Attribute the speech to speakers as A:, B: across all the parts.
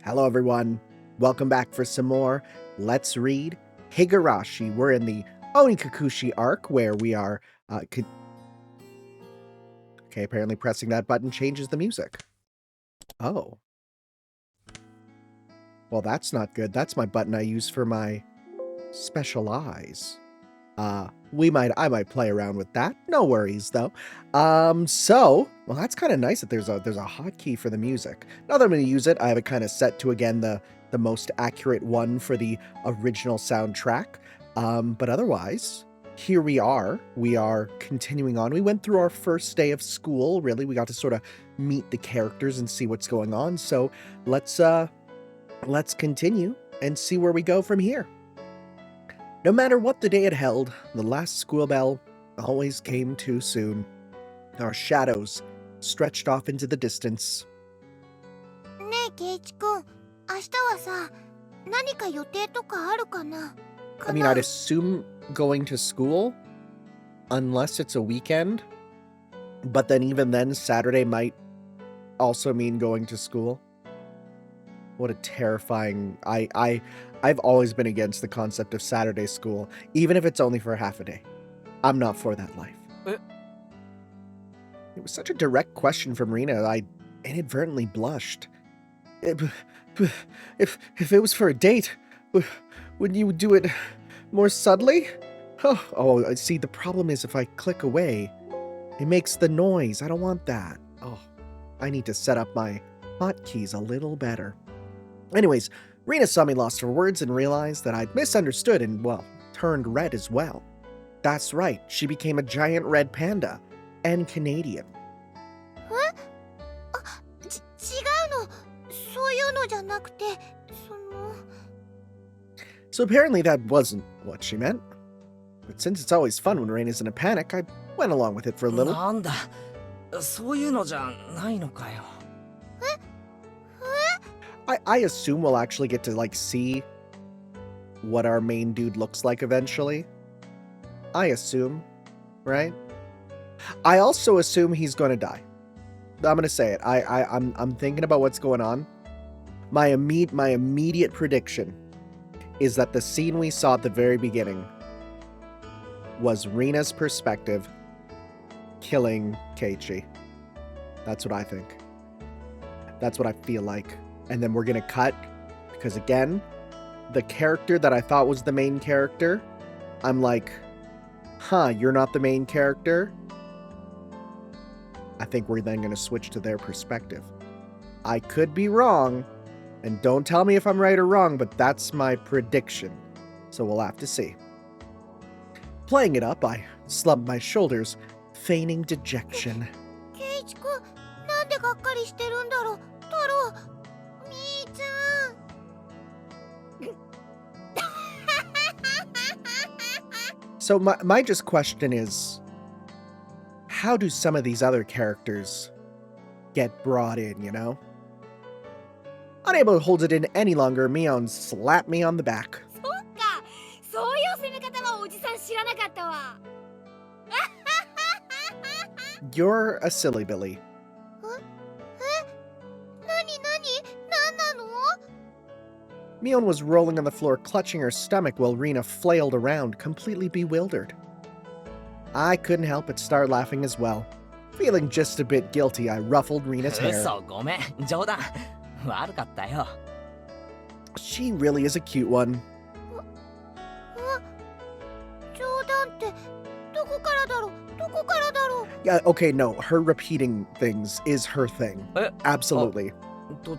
A: Hello, everyone. Welcome back for some more Let's Read Higurashi. We're in the Onikakushi arc where we are... okay, apparently pressing that button changes the music. Oh. Well, that's not good. That's my button I use for my special eyes. I might play around with that. No worries, though. Well, that's kind of nice that there's a hotkey for the music. Now that I'm going to use it, I have it kind of set to, again, the most accurate one for the original soundtrack. But otherwise, here we are. We are continuing on. We went through our first day of school, really. We got to sort of meet the characters and see what's going on. So let's continue and see where we go from here. No matter what the day it held, the last school bell always came too soon. Our shadows stretched off into the distance. I mean, I'd assume going to school, unless it's a weekend. But then even then, Saturday might also mean going to school. What a terrifying... I've always been against the concept of Saturday school, even if it's only for half a day. I'm not for that life. It was such a direct question from Rena, I inadvertently blushed. If it was for a date, wouldn't you do it more subtly? Oh, see, the problem is if I click away, it makes the noise. I don't want that. Oh, I need to set up my hotkeys a little better. Anyways, Rena saw me lost for words and realized that I'd misunderstood and, well, turned red as well. That's right, she became a giant red panda. And Canadian. So apparently that wasn't what she meant. But since it's always fun when Rena's in a panic, I went along with it for a little. I assume we'll actually get to, see what our main dude looks like eventually. I assume, right? I also assume he's going to die. I'm going to say it. I'm thinking about what's going on. My immediate prediction is that the scene we saw at the very beginning was Rena's perspective killing Keiichi. That's what I think. That's what I feel like. And then we're going to cut, because again, the character that I thought was the main character, I'm like, you're not the main character? I think we're then going to switch to their perspective. I could be wrong, and don't tell me if I'm right or wrong, but that's my prediction. So we'll have to see. Playing it up, I slumped my shoulders, feigning dejection. So my just question is, how do some of these other characters get brought in, you know? Unable to hold it in any longer, Mion slapped me on the back. You're a silly Billy. Mion was rolling on the floor, clutching her stomach while Rena flailed around, completely bewildered. I couldn't help but start laughing as well. Feeling just a bit guilty, I ruffled Rena's hair. She really is a cute one. Yeah, okay, no, her repeating things is her thing. Absolutely.
B: 途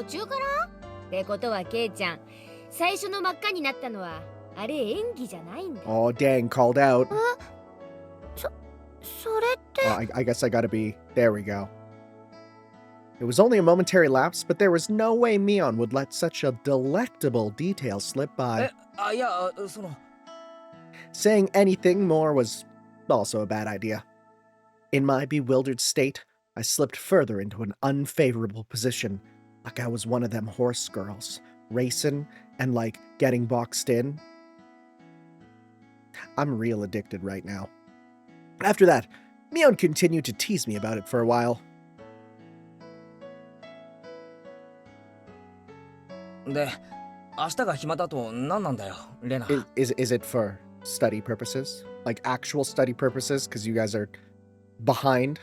B: 中からってことはケイちゃん、最初の真っ赤になったのはあれ演技じゃないんだ。
A: Oh, dang, called out.
B: それって
A: I guess I gotta be. There we go. It was only a momentary lapse, but there was no way Mion would let such a delectable detail slip by. Saying anything more was also a bad idea. In my bewildered state, I slipped further into an unfavorable position, like I was one of them horse girls, racing and, getting boxed in. I'm real addicted right now. After that, Mion continued to tease me about it for a while.
C: で、明日が暇だと何なんだよ、レナ。
A: Is it for study purposes? Like actual study purposes? Because you guys are behind?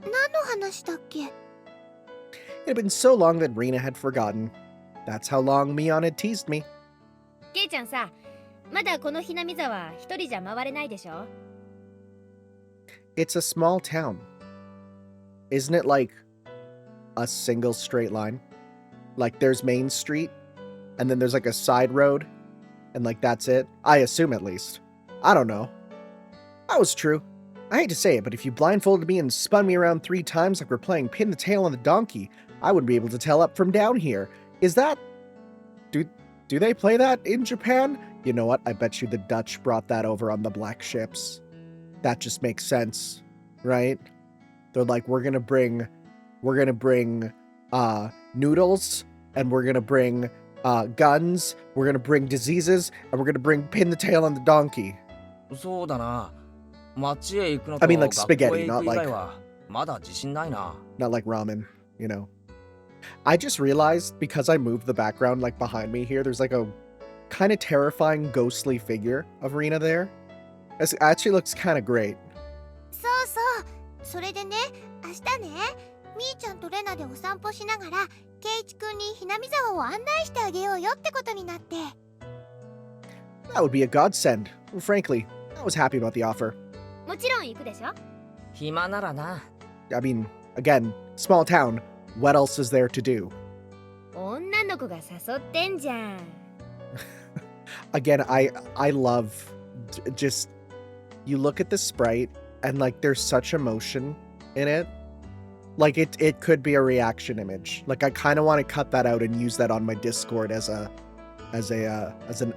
B: 何の話だっけ？
A: It had been so long that Rena had forgotten. That's how long Mion had teased me.
B: ケイちゃんさ、まだこのひなみ沢一人じゃ回れないでしょ？
A: It's a small town. Isn't it like a single straight line? Like there's Main Street, and then there's like a side road, and like that's it? I assume at least. I don't know. That was true. I hate to say it, but if you blindfolded me and spun me around 3 times like we're playing pin the tail on the donkey, I wouldn't be able to tell up from down here. Is that... Do they play that in Japan? You know what? I bet you the Dutch brought that over on the black ships. That just makes sense, right? They're like, we're gonna bring noodles, and we're gonna bring guns, we're gonna bring diseases, and we're gonna bring pin the tail on the donkey.
C: そうだな。町へ行くの
A: I
C: と
A: mean like
C: 学校へ
A: spaghetti,
C: 行
A: not
C: く以外
A: like
C: はまだ自信ないな。
A: not like ramen, you know. I just realized because I moved the background like behind me here, there's like a kind of terrifying ghostly figure of Rena there. It actually looks kind of great.
B: そうそう。それでね、明日ね、みーちゃんとレナでお散歩しながら、ケイチくんにひなみ沢を案内してあげようよってことになって。
A: That would be a godsend. Frankly, I was happy about the offer.
B: もちろん行くでしょ？
C: 暇ならな。
A: I mean, again, small town. What else is there to do?
B: 女の子が誘ってんじゃん。
A: Again, I love just you look at the sprite and like there's such emotion in it. Like it could be a reaction image. Like I kind of want to cut that out and use that on my Discord as an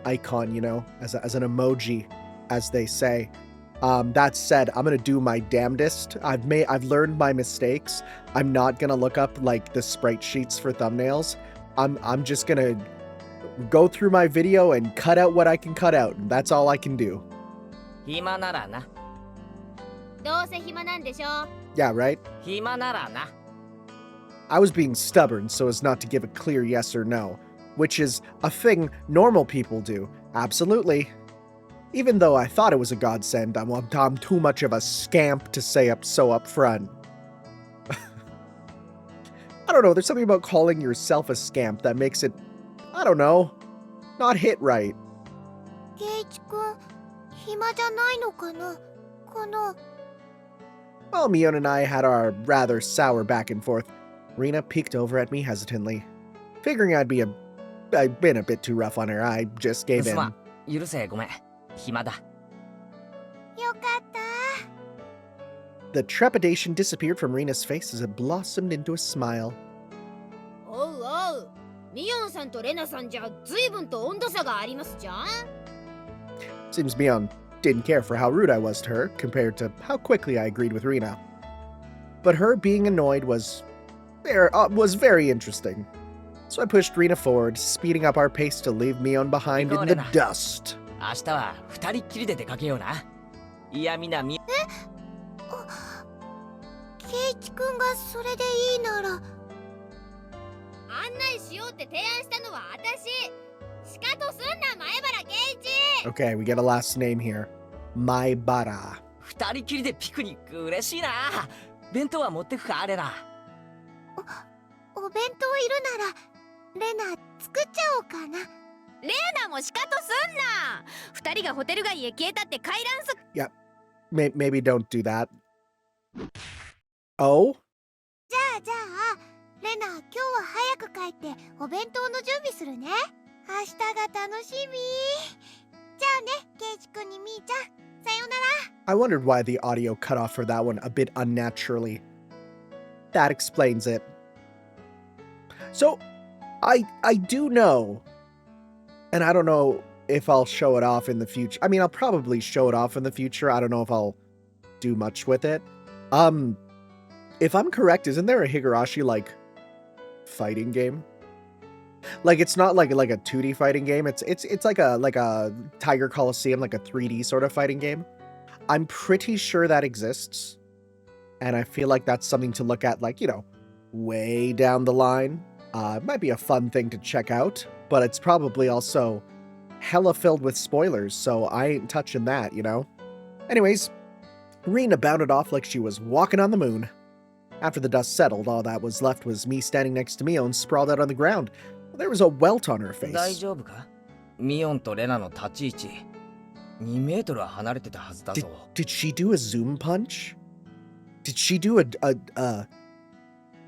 A: icon, you know, as an emoji, as they say. That said, I'm gonna do my damnedest. I've learned my mistakes. I'm not gonna look up like the sprite sheets for thumbnails. I'm just gonna go through my video and cut out what I can cut out. That's all I can do.
C: 暇ならな。
B: どうせ暇なんでしょ？
A: Yeah, right?
C: 暇ならな。
A: I was being stubborn so as not to give a clear yes or no, which is a thing normal people do. Absolutely. Even though I thought it was a godsend, I'm too much of a scamp to say so up front. I don't know, there's something about calling yourself a scamp that makes it, I don't know, not hit right.
B: ケイチくん、暇じゃないのかな？この
A: While Mion and I had our rather sour back and forth, Rena peeked over at me hesitantly. Figuring I'd been a bit too rough on her, I just gave
C: す
A: in.
C: まん。許せ、ごめん。暇だ。
B: よかった。
A: The trepidation disappeared from Rena's face as it blossomed into a smile.
B: おうおう。ミヨンさんとレナさんじゃ随分と温度差がありますじゃん。
A: Seems Mion didn't care for how rude I was to her compared to how quickly I agreed with Rena. But her being annoyed was very interesting. So I pushed Rena forward, speeding up our pace to leave Mion behind in the dust.
C: 明日は二人っきりで出かけような。いや、みなみ。
B: ケイチくんがそれでいいなら。案内しようって提案したのは私。しかとすんな、前原ケイチ。
A: Okay, we get a last name here. Maibara.
C: 二人きりでピクニック嬉しいな。弁当は持ってくか、レナ。
B: お弁当いるなら、レナ作っちゃおうかな。レナもしかとすんな。二人がホテル街へ消えたって回覧す。
A: Yeah, maybe don't do that. Oh?
B: じゃあ、レナ今日は早く帰ってお弁当の準備するね。明日が楽しみ。じゃあね、ケイチくんにみーちゃん、さよなら。
A: I wondered why the audio cut off for that one a bit unnaturally. That explains it. So, I do know, and I don't know if I'll show it off in the future. I mean, I'll probably show it off in the future. I don't know if I'll do much with it. If I'm correct, isn't there a Higurashi, like, fighting game? Like, it's not like a 2D fighting game. It's like a Tiger Coliseum, like a 3D sort of fighting game. I'm pretty sure that exists. And I feel like that's something to look at, like, you know, way down the line. It might be a fun thing to check out, but it's probably also hella filled with spoilers, so I ain't touching that, you know? Anyways, Rena bounded off like she was walking on the moon. After the dust settled, all that was left was me standing next to Mio and sprawled out on the ground. There was a welt on her
C: 大
A: face.
C: 丈夫か？ミオンとレナの立ち位置2メートルは離れてたはずだ
A: Did,
C: ぞ。
A: did she do a zoom punch? Did she do a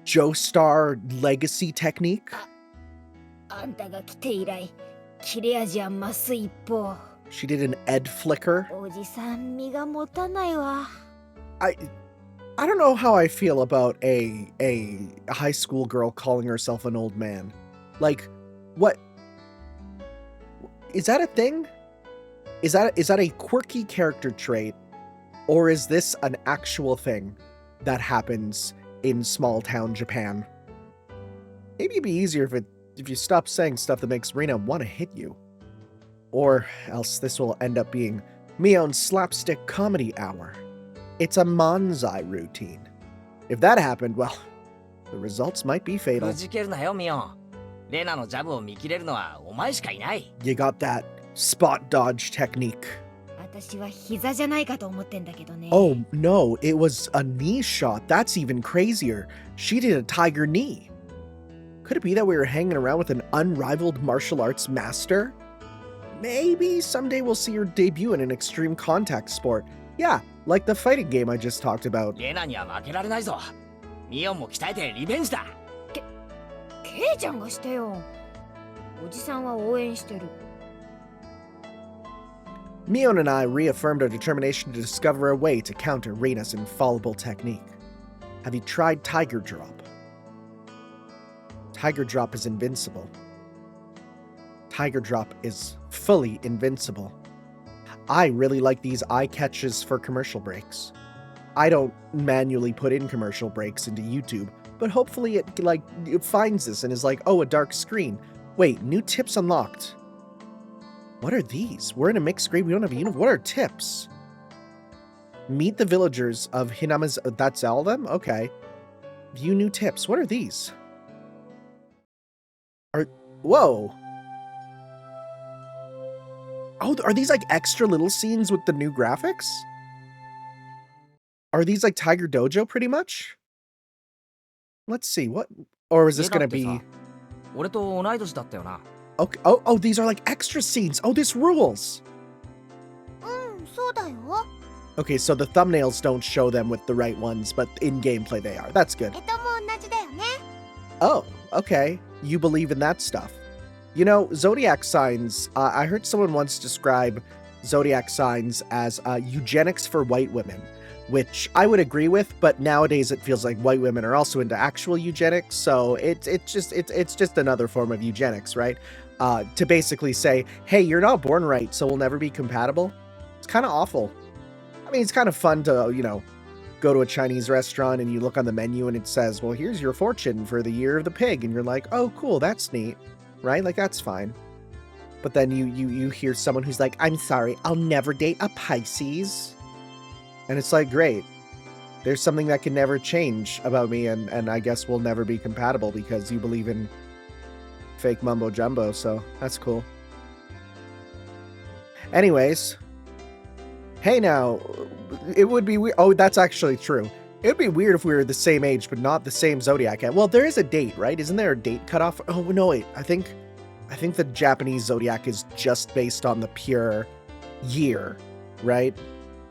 A: Joestar legacy technique?
B: あんたが来て以来、切れ味は増す一方。
A: She did an Ed flicker.
B: おじさん身が持たないわ。
A: I don't know how I feel about a high school girl calling herself an old man. Like, what is that a thing? Is that a quirky character trait, or is this an actual thing that happens in small town Japan? Maybe it'd be easier if you stop saying stuff that makes Rena want to hit you. Or else this will end up being Mion's slapstick comedy hour. It's a manzai routine. If that happened, well, the results might be
C: く
A: fatal.
C: じけるなよミオン。レナのジャブを見切れるのはお前しかいない。
A: You got that spot dodge technique.
B: 私は膝じゃないかと思ってんだけどね。
A: Oh no, it was a knee shot. That's even crazier. She did a tiger knee. Could it be that we were hanging around with an unrivaled martial arts master? Maybe someday we'll see her debut in an extreme contact sport. Yeah, like the fighting game I just talked about.
C: レナには負けられないぞ。ミオンも鍛えてリベンジだ。
B: ケイちゃんがしてよ。おじさんは応援してる。
A: Mion and I reaffirmed our determination to discover a way to counter Rena's infallible technique. Have you tried Tiger Drop? Tiger Drop is invincible. Tiger Drop is fully invincible. I really like these eye catches for commercial breaks. I don't manually put in commercial breaks into YouTube, but hopefully it finds this and is like, oh, a dark screen. Wait, new tips unlocked. What are these? We're in a mixed grade. We don't have a uniform. What are tips? Meet the villagers of Hinama's. That's all of them? Okay. View new tips. What are these? Whoa. Oh, are these like extra little scenes with the new graphics? Are these like Tiger Dojo pretty much? Let's see. What? Or is this going to be...
C: 俺と同い年だったよな。
A: Okay. Oh, these are like extra scenes. Oh, this rules.
B: そうだよ。
A: Okay, so the thumbnails don't show them with the right ones, but in gameplay they are. That's good.
B: も同じだよね。
A: Oh, okay. You believe in that stuff. You know, zodiac signs, I heard someone once describe zodiac signs as eugenics for white women, which I would agree with, but nowadays it feels like white women are also into actual eugenics, so it's just another form of eugenics, right? To basically say, hey, you're not born right, so we'll never be compatible. It's kind of awful. I mean, it's kind of fun to, you know, go to a Chinese restaurant and you look on the menu and it says, well, here's your fortune for the year of the pig, and you're like, oh, cool, that's neat. Right? Like, that's fine. But then you hear someone who's like, I'm sorry, I'll never date a Pisces. And it's like, great. There's something that can never change about me, and I guess we'll never be compatible because you believe in fake mumbo jumbo, so that's cool. Anyways. Hey now, it would be weird. Oh, that's actually true. It would be weird if we were the same age, but not the same zodiac. Well, there is a date, right? Isn't there a date cutoff? Oh, no, wait. I think the Japanese zodiac is just based on the pure year, right?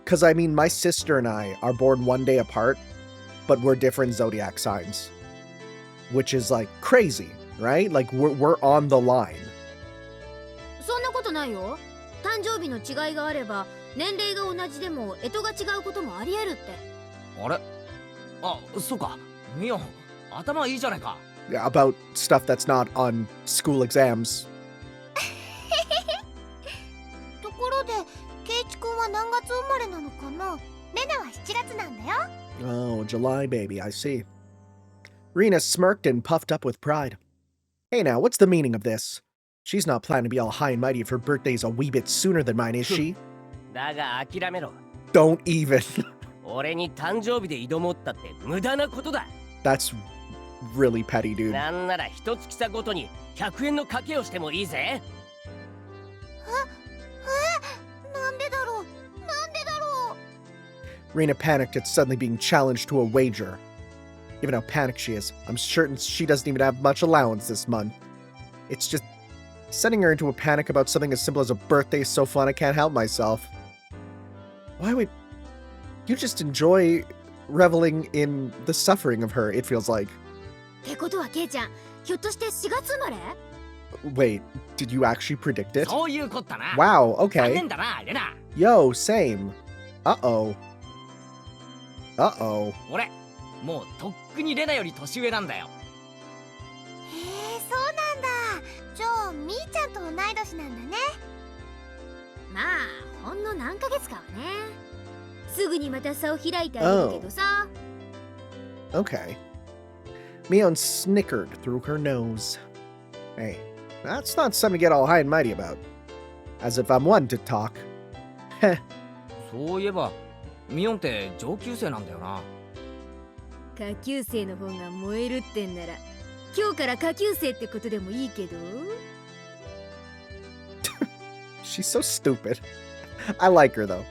A: Because, I mean, my sister and I are born one day apart, but we're different zodiac signs, which is, like, crazy, right? Like, we're on the line.
B: そんなことないよ。誕生日の違いがあれば、年齢が同じでも干支が違うこともあり得るって。
C: あれ？あ、そうか。ミオン、頭いいじゃないか。
A: Yeah, about stuff that's not on school exams.
B: ところで、ケイチ君は何月生まれなのかな？レナは7月なんだよ。
A: Oh, July baby, I see. Rena smirked and puffed up with pride. Hey now, what's the meaning of this? She's not planning to be all high and mighty if her birthday's a wee bit sooner than mine, is she?
C: だが諦めろ。
A: Don't even.
C: 俺に誕生日で挑もうったって無駄なことだ。
A: That's really petty, dude.
C: なんなら一月差ごとに100円の賭けをしてもいいぜ。
B: なんでだろう、なんでだろう。
A: Rena panicked at suddenly being challenged to a wager. Given how panicked she is, I'm certain she doesn't even have much allowance this month. It's just sending her into a panic about something as simple as a birthday is so fun I can't help myself. Why would you just enjoy reveling in the suffering of her, it feels like.
B: ってことはケイちゃん、ひょっとして4月生まれ？
A: Wait, did you actually predict it?
C: そういうことだな。
A: Wow,
C: 残
A: okay.
C: 念だな、レナ。
A: Yo, same. Uh-oh. Uh-oh.
C: 俺、もうとっくにレナより年上なんだよ。
B: へえ、そうなんだ。じゃあみーちゃんと同い年なんだね。まあほんの何ヶ月かはね。すぐにまた差を開いてあげるけどさ。
A: Okay. Mion snickered through her nose. Hey, that's not something to get all high and mighty about. As if I'm one to talk. Heh.
C: そういえば、ミオンって上級生なんだよな。
D: 下級生の方が燃えるってんなら、今日から下級生ってことでもいいけど。
A: She's so stupid. I like her though.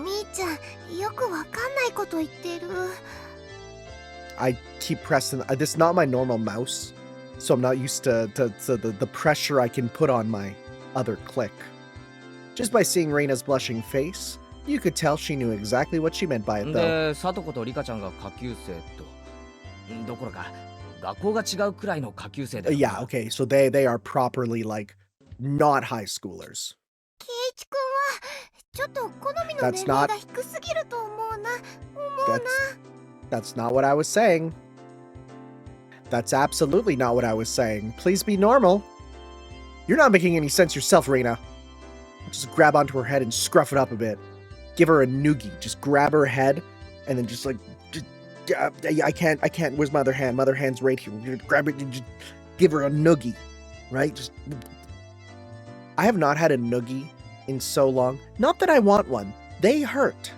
B: みーちゃん、よくわかんないこと言ってる。
A: I keep pressing. This is not my normal mouse, so I'm not used to the pressure I can put on my other click. Just by seeing Reina's blushing face, you could tell she knew exactly what she meant by it, though.
C: で、サトコとリカちゃんが下級生と。どころか、学校が違うくらいの下級生だよ。
A: Yeah, okay, so they are properly like not high schoolers.
B: ケイチくんはちょっと好みの年齢が低すぎると思うな。
A: That's not what I was saying. That's absolutely not what I was saying. Please be normal. You're not making any sense yourself, Rena. Just grab onto her head and scruff it up a bit. Give her a noogie. Just grab her head and then just like... I can't. Where's my other hand? My other hand's right here. Grab it and just give her a noogie. Right? Just... I have not had a noogie in so long. Not that I want one. They hurt.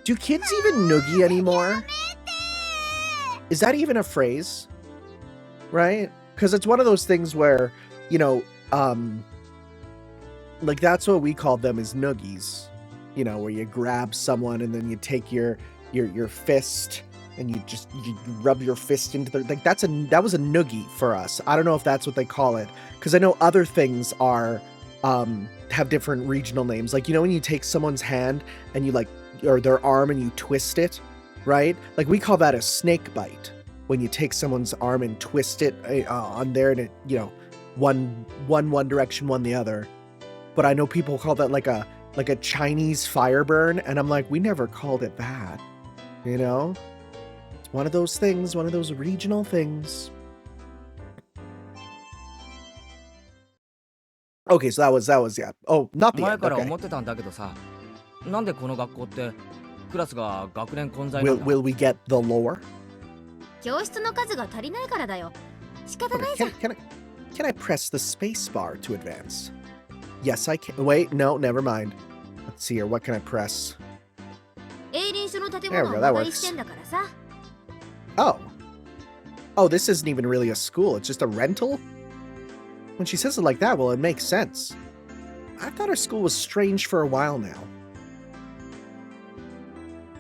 A: Do kids even noogie anymore? Is that even a phrase? Right? Because it's one of those things where, you know, like that's what we call them is noogies. You know, where you grab someone and then you take your fist and you rub your fist into their, like that was a noogie for us. I don't know if that's what they call it, because I know other things are have different regional names. Like, you know, when you take someone's hand and you like, or their arm and you twist it, right? Like we call that a snake bite, when you take someone's arm and twist it on there and it, you know, one direction, one the other. But I know people call that like a Chinese fire burn, and I'm like, we never called it that, you know? It's one of those things, one of those regional things. Okay, so that was yeah. Oh, not the
C: 前
A: end.
C: から
A: Okay.
C: 思ってたんだけどさ、なんでこの学校ってクラスが学年混在な
A: Will
C: んだ。
A: will we get the lore?
D: 教室の数が足りないからだよ。仕方ないじゃん。
A: Can I press the space bar to advance? Yes, I can. Wait, no, never mind. Let's see here. What can I press?
D: 営林署の建
A: There
D: 物
A: we
D: を
A: go, that
D: 破壊
A: works.
D: してんだからさ。
A: Oh. Oh, this isn't even really a school. It's just a rental? When she says it like that, well, it makes sense. I thought our school was strange for a while now.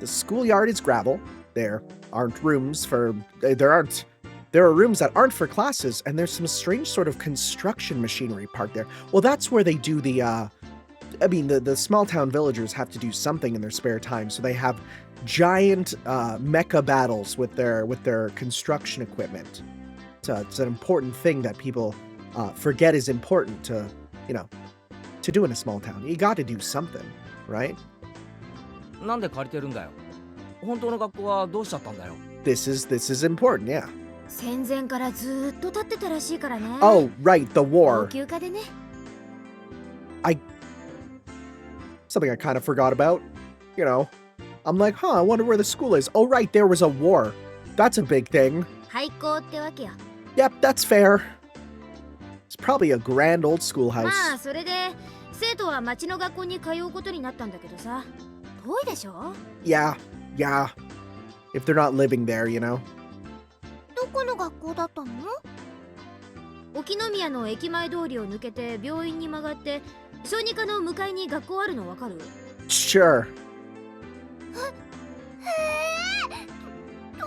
A: The schoolyard is gravel. There aren't rooms for... There are rooms that aren't for classes, and there's some strange sort of construction machinery parked there. Well, that's where they do the, I mean, the small town villagers have to do something in their spare time, so they have giant mecha battles with their construction equipment. It's an important thing that people forget is important to, you know, to do in a small town. You got to do something, right?
C: なんで借りてるんだよ。本当の学校はどうしちゃったんだよ。
A: This is important, yeah.
D: 戦前からずーっと立ってたらしいからね。
A: Oh, right, the
D: 老
A: war.
D: 朽化でね。
A: Something I kind of forgot about. You know, I'm like, huh, I wonder where the school is. Oh, right, there was a war. That's a big thing.
D: 廃校ってわけよ。
A: Yep, that's fair. It's probably a grand old
D: ま
A: schoolhouse.
D: あそれで生徒は町の学校に通うことになったんだけどさ。遠いでしょ？
A: Yeah. If they're not living there, you know.
B: どこ校だったの？
D: 沖宮の駅前通りを抜けて病院に曲がって小児科の向かいに学校あるのわかる？
A: Sure.
B: へえ、遠いよ。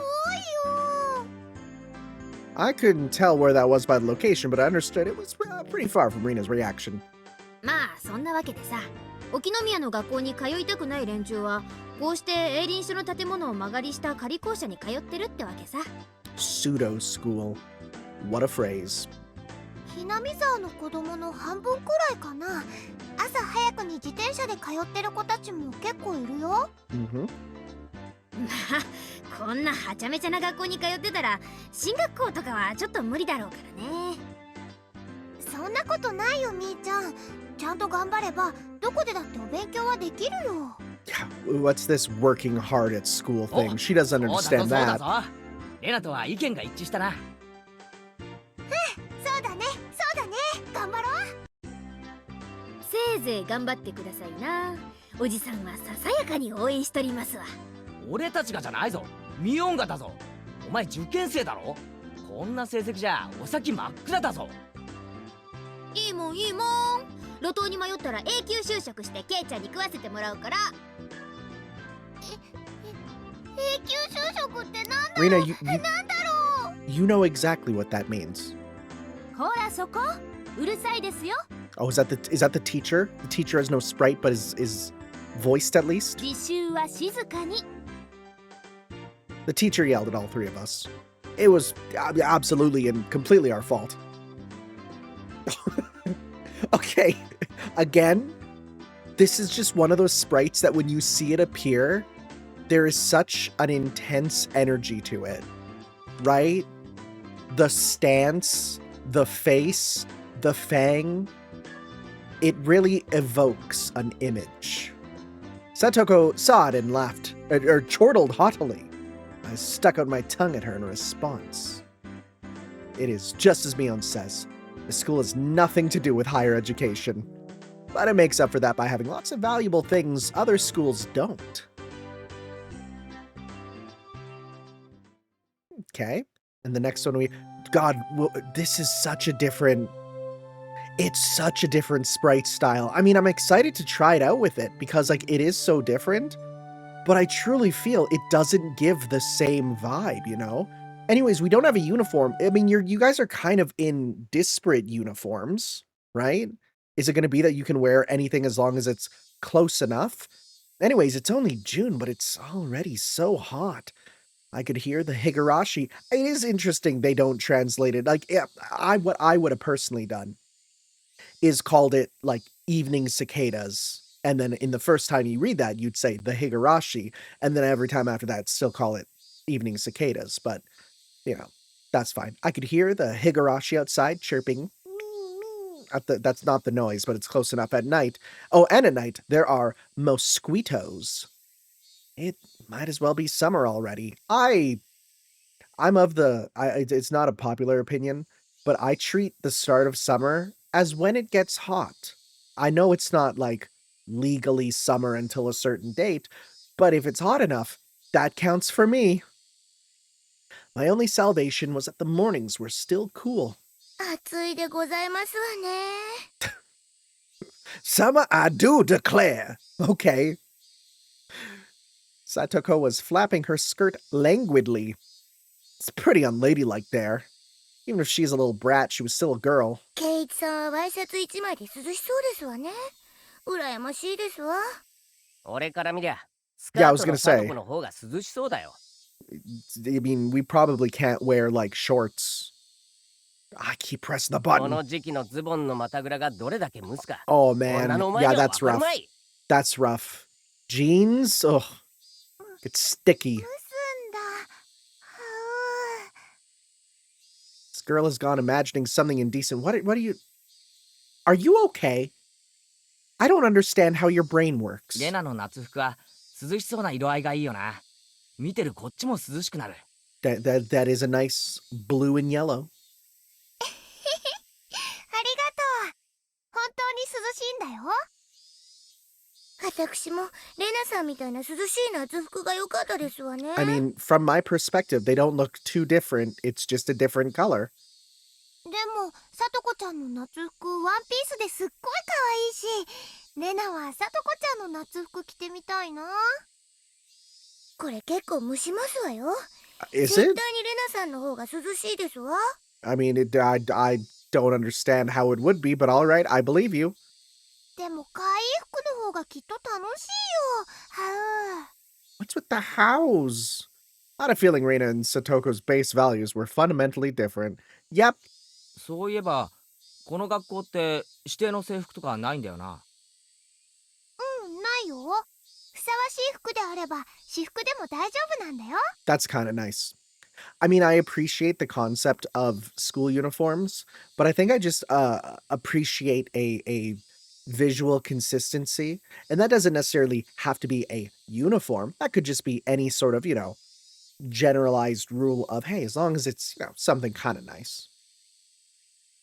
A: I couldn't tell where that was by the location, but I understood it was pretty far from Rena's reaction.
D: まあそんなわけでさ、沖宮の学校に通いたくない連中はこうして営林署の建物を間借りした仮校舎に通ってるってわけさ。
A: Pseudo school. What a phrase.
B: ひなみ沢の子供の半分くらいかな。朝早くに自転車で通ってる子たちも結構いるよ。
A: Mm-hmm.
D: まあこんなはちゃめちゃな学校に通ってたら進学校とかはちょっと無理だろうからね。
B: そんなことないよ、みーちゃん。ちゃんと頑張ればどこでだってお勉強はできるよ。
A: Yeah, what's this working hard at school thing? She doesn't
C: そうだぞ
A: understand
C: そうだ
A: that.
C: ぞ。レナとは意見が一致したな。
B: そうだね、そうだね、頑張ろう。
D: せいぜい頑張ってくださいな。おじさんはささやかに応援しとりますわ。
C: 俺たちがじゃないぞ。ミオンがだぞ。お前受験生だろ。こんな成績じゃお先真っ暗だぞ。
D: いいもんいいもん。路頭に迷ったら永久就職してケイちゃんに食わせてもらうから。
B: 永久就職ってなんだ
A: Rena,
B: ろう？
A: you
B: なんだろう？
A: you know exactly what that means.
B: ほらそこ、うるさいですよ。
A: Oh, is that the teacher? The teacher has no sprite, but is voiced at least.
B: 自習は静かに。
A: The teacher yelled at all three of us. It was absolutely and completely our fault. Okay, again, this is just one of those sprites that when you see it appear, there is such an intense energy to it, right? The stance, the face, the fang, it really evokes an image. Satoko saw it and laughed, or chortled haughtily. I stuck out my tongue at her in response. It is just as Mion says. The school has nothing to do with higher education. But it makes up for that by having lots of valuable things other schools don't. Okay. And the next one God, this is such a different... It's such a different sprite style. I mean, I'm excited to try it out with it because, like, it is so different. But I truly feel it doesn't give the same vibe, you know? Anyways, we don't have a uniform. I mean, you guys are kind of in disparate uniforms, right? Is it going to be that you can wear anything as long as it's close enough? Anyways, it's only June, but it's already so hot. I could hear the Higurashi. It is interesting they don't translate it. Like, yeah, what I would have personally done is called it, like, evening cicadas. And then in the first time you read that, you'd say the Higurashi. And then every time after that, still call it evening cicadas. But, you know, that's fine. I could hear the Higurashi outside chirping. That's not the noise, but it's close enough at night. Oh, and at night, there are mosquitoes. It might as well be summer already. It's not a popular opinion, but I treat the start of summer as when it gets hot. I know it's not, like, legally summer until a certain date, but if it's hot enough, that counts for me. My only salvation was that the mornings were still cool.
B: 暑いでございますわね。
A: Summer, I do declare. Okay. Satoko was flapping her skirt languidly. It's pretty unladylike there. Even if she's a little brat, she was still a girl.
B: ケイチさんはワイシャツ一枚で涼しそうですわね。羨ましいですわ。
C: 俺から見りゃ、ス
A: Yeah,
C: カ
A: I
C: ー
A: was
C: ト
A: gonna
C: のサ
A: say.
C: トコの方が涼しそうだよ。
A: I mean, we probably can't wear, like, shorts. I keep pressing the
C: こ
A: button.
C: の時期のズボンの股ぐらがどれだけ蒸すか。
A: Oh,
C: 女
A: man.
C: のお前
A: Yeah,
C: には
A: that's
C: わかる
A: rough.
C: まい。
A: That's rough. Jeans? Ugh. It's sticky.
B: 蒸すんだ。
A: This girl has gone imagining something indecent. What are you... Are you okay? I don't understand how your brain works.
C: レナの夏服は涼しそうな色合いがいいよな。見てるこっちも涼しくなる。
A: That is a nice blue and yellow.
B: ありがとう。本当に涼しいんだよ。私もレナさんみたいな涼しい夏服が良かったですわね。
A: I mean, from my perspective, they don't look too different. It's just a different color.
B: でもさとこちゃんの夏服ワンピースですっごい可愛いし、レナはさとこちゃんの夏服着てみたいな。これ結構蒸しますわよ。
A: Is
B: 絶対
A: it?
B: にレナさんの方が涼しいですわ。
A: I mean, I don't understand how it would be, but all right, I believe you.
B: でも可愛い服の方がきっと楽しいよ。は
A: What's with the hows? I had a feeling Rena and Satoko's base values were fundamentally different. Yep,
C: そういえばこの学校って指定の制服とかないんだよな。
B: ないよ。ふさわしい服であれば私服でも大丈夫なんだよ。
A: that's kind of nice. I mean, I appreciate the concept of school uniforms, but I think I just appreciate a visual consistency, and that doesn't necessarily have to be a uniform. That could just be any sort of, generalized rule of, hey, as long as it's, something kind of nice.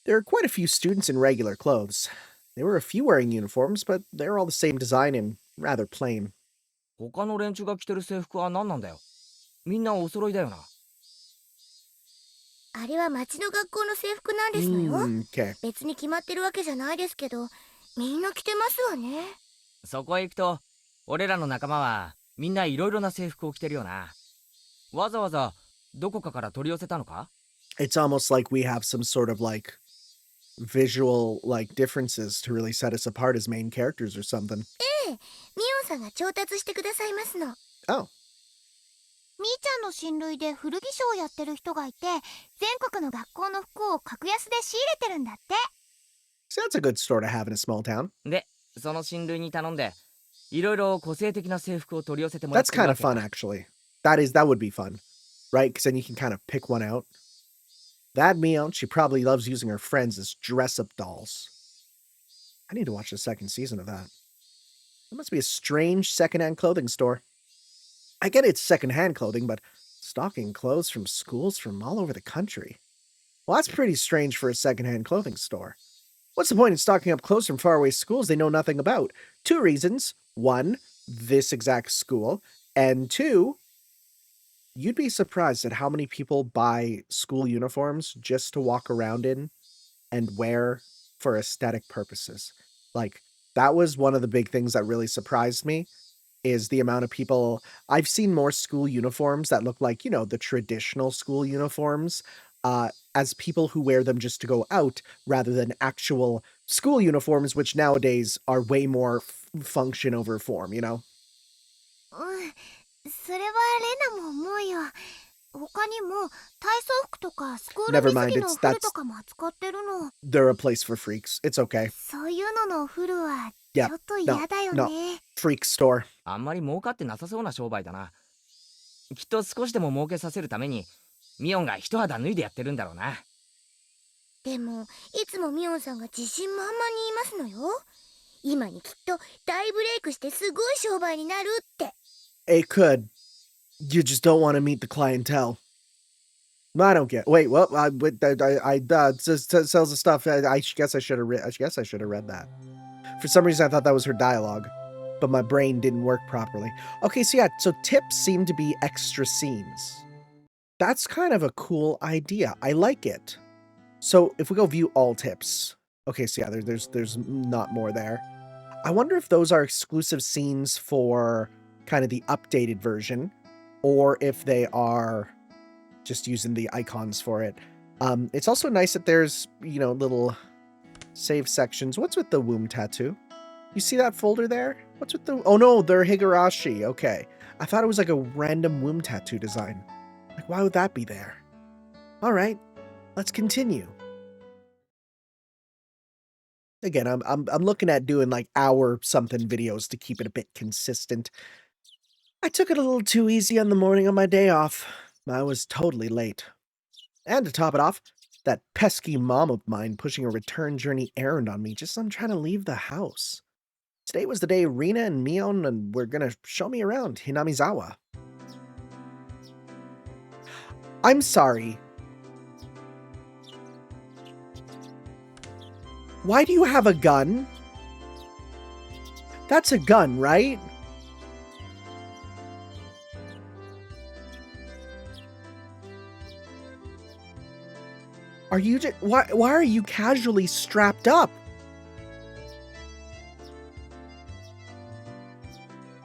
A: There are quite a few students in regular clothes. There were a few wearing uniforms, but they're all the same design and rather plain.
C: 他の連中が着てる制服は何なんだよ。みんなお揃いだよな。
B: あれは町の学校の制服なんですのよ。
A: Okay.
B: 別に決まってるわけじゃないですけど、みんな着てますわね。
C: そこへ行くと俺らの仲間はみんないろいろな制服を着てるよな。わざわざどこかから取り寄せたのか？
A: It's almost like we have some sort of visual differences to really set us apart as main characters or something.
B: ミオンさんが調達してくださいますの。
A: Oh,
B: みーちゃんの親類で古着商をやってる人がいて、全国の学校の服を格安で仕入れてるんだって。
A: so that's a good store to have in a small town.
C: でその親類に頼んでいろいろ個性的な制服を取り寄せてもらっ
A: That's
C: てる
A: kind
C: わ
A: of
C: けだ。
A: fun, actually. That would be fun, right? Because then you can kind of pick one out. That Mio, she probably loves using her friends as dress-up dolls. I need to watch the second season of that. It must be a strange secondhand clothing store. I get it's secondhand clothing, but stocking clothes from schools from all over the country. Well, that's pretty strange for a secondhand clothing store. What's the point in stocking up clothes from faraway schools they know nothing about? 2 reasons. 1, this exact school. And 2, you'd be surprised at how many people buy school uniforms just to walk around in and wear for aesthetic purposes. That was one of the big things that really surprised me, is the amount of people. I've seen more school uniforms that look like, the traditional school uniforms, as people who wear them just to go out rather than actual school uniforms, which nowadays are way more function over form,
B: それはレナも思うよ。他にも体操服とかスクール
A: Never
B: 水
A: mind,
B: 着の
A: it's
B: フル
A: that's
B: とかも扱ってるの。
A: they're a place for freaks. It's okay.
B: そういうののフルはち
A: Yeah,
B: ょっと嫌だよ
A: no.
B: ね。
A: Freak store.
C: あんまり儲かってなさそうな商売だな。きっと少しでも儲けさせるためにミオンが一肌脱いでやってるんだろうな。
B: でもいつもミオンさんが自信満々に言いますのよ。今にきっと大ブレイクしてすごい商売になるって。
A: It could. You just don't want to meet the clientele. I don't get. Wait, what? I sells the stuff. I guess I should have. I guess I should have read that. For some reason, I thought that was her dialogue, but my brain didn't work properly. Okay, so yeah, so tips seem to be extra scenes. That's kind of a cool idea. I like it. So if we go view all tips, okay, so yeah, there's not more there. I wonder if those are exclusive scenes for kind of the updated version, or if they are just using the icons for it. It's also nice that there's, little save sections. What's with the womb tattoo? You see that folder there? What's with the... Oh no, they're Higurashi. Okay. I thought it was like a random womb tattoo design. Why would that be there? All right, let's continue. Again, I'm looking at doing hour something videos to keep it a bit consistent. I took it a little too easy on the morning of my day off. I was totally late. And to top it off, that pesky mom of mine pushing a return journey errand on me just as I'm trying to leave the house. Today was the day Rena and Mion were gonna show me around Hinamizawa. I'm sorry. Why do you have a gun? That's a gun, right? Are you just why are you casually strapped up?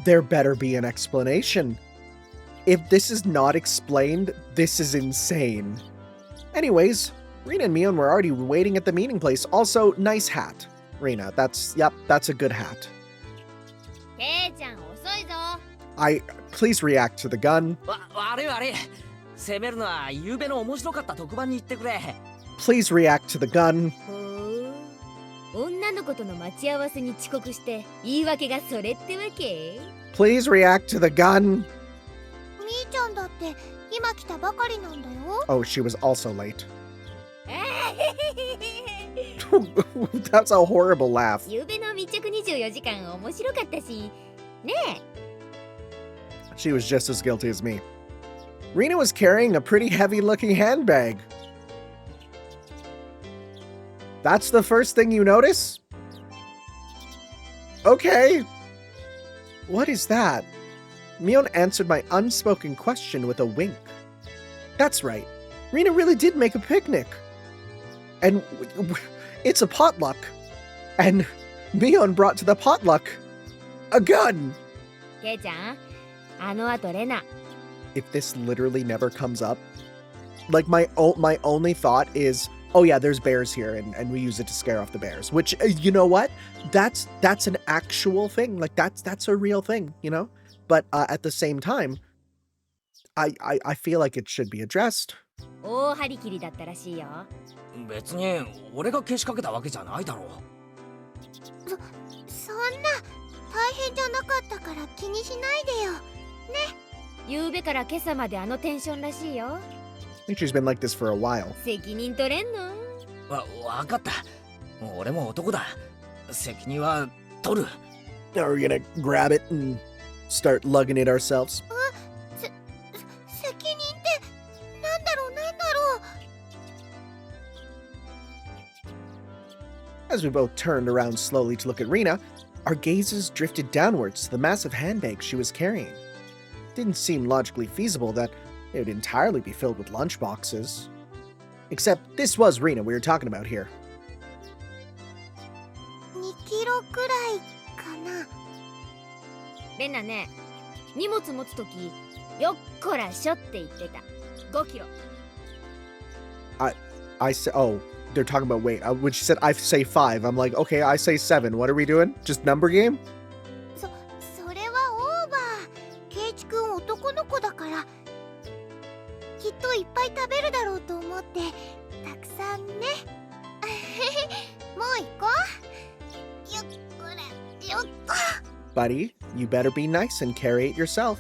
A: There better be an explanation. If this is not explained, this is insane. Anyways, Rena and Mion were already waiting at the meeting place. Also, nice hat. Rena, that's a good hat.
B: ケイちゃん遅いぞ。
A: Please react to the gun.
C: 悪い悪い。攻めるのは昨べの面白かった特番に行ってくれ。
A: Please react to the gun.
D: ほう、女の子との待ち合わせに遅刻して言い訳がそれってわけ？
A: Please react to the gun.
B: みーちゃんだって今来たばかりなんだよ。
A: Oh, she was also late. That's a horrible laugh.
D: 昨べの密着24時間面白かったし、ねえ。
A: She was just as guilty as me. Rena was carrying a pretty heavy-looking handbag. That's the first thing you notice? Okay. What is that? Mion answered my unspoken question with a wink. That's right. Rena really did make a picnic. And it's a potluck. And Mion brought to the potluck a gun.
D: ケイちゃん、あの後レナ。
A: If this literally never comes up, like my only thought is, oh yeah, there's bears here and we use it to scare off the bears, which you know what? That's an actual thing. Like that's a real thing, you know? But at the same time, I feel like it should be addressed.
D: 大張り切りだったらしいよ。
C: 別に俺がけしかけたわけじゃないだろう。
B: そんな大変じゃなかったから気にしないでよ。
D: 昨べから今朝まであのテンションらしいよ。
A: I think she's been like this for a while.
D: 責任取れんの？
C: わかった。俺も男だ。責任は取る。
A: Are we gonna grab it and start lugging it ourselves?
B: 責任ってなんだろう。
A: As we both turned around slowly to look at Rena, our gazes drifted downwards to the massive handbag she was carrying. It didn't seem logically feasible that it would entirely be filled with lunchboxes. Except this was Rena we were talking about here.
B: 2キロくらいかな。
D: レナね、荷物持つとき、よっこらしょって言ってた。5キロ。
A: I said, oh, they're talking about weight. When she said I say 5, I'm like, okay, I say 7. What are we doing? Just number game?
B: それはオーバー。ケイチくん男の子だから。きっといっぱい食べるだろうと思ってたくさんね。もう行こう。よっこらよっこ。
A: Buddy, you better be nice and carry it yourself.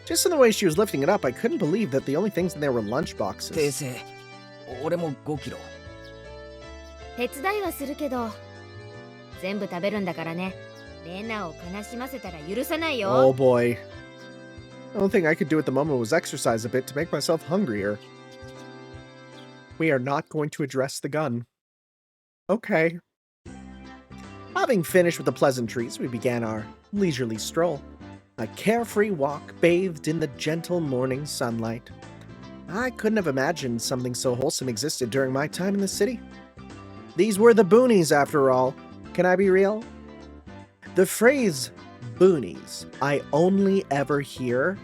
A: Just in the way she was lifting it up, I couldn't believe that the only things in there were lunch
C: 訂
A: boxes.
C: 正。俺も5キロ。
D: 手伝いはするけど、全部食べるんだからね。レナを悲しませたら許さないよ。
A: Oh boy. The only thing I could do at the moment was exercise a bit to make myself hungrier. We are not going to address the gun. Okay. Having finished with the pleasantries, we began our leisurely stroll. A carefree walk bathed in the gentle morning sunlight. I couldn't have imagined something so wholesome existed during my time in the city. These were the boonies, after all. Can I be real? The phrase boonies I only ever hear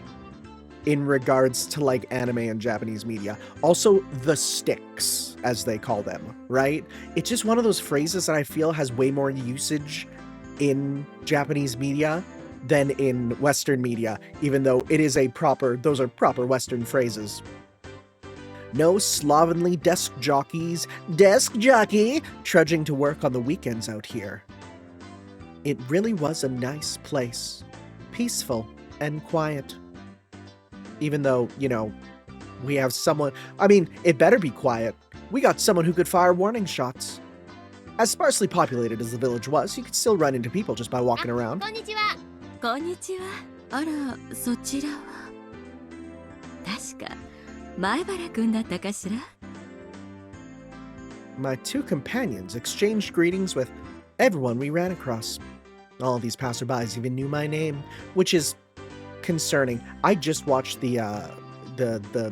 A: in regards to like anime and Japanese media. Also, the sticks, as they call them, right? It's just one of those phrases that I feel has way more usage in Japanese media than in Western media, even though it is those are proper Western phrases. No slovenly desk jockey, trudging to work on the weekends out here. It really was a nice place, peaceful and quiet. Even though, you know, we have someone, I mean, it better be quiet. We got someone who could fire warning shots. As sparsely populated as the village was, you could still run into people just by walking around.
B: こんにちは。
E: こんにちは。あら、そちらは。確か、前原くんだったかしら。
A: My two companions exchanged greetings with everyone we ran across. All of these passerbys even knew my name, which is concerning. I just watched the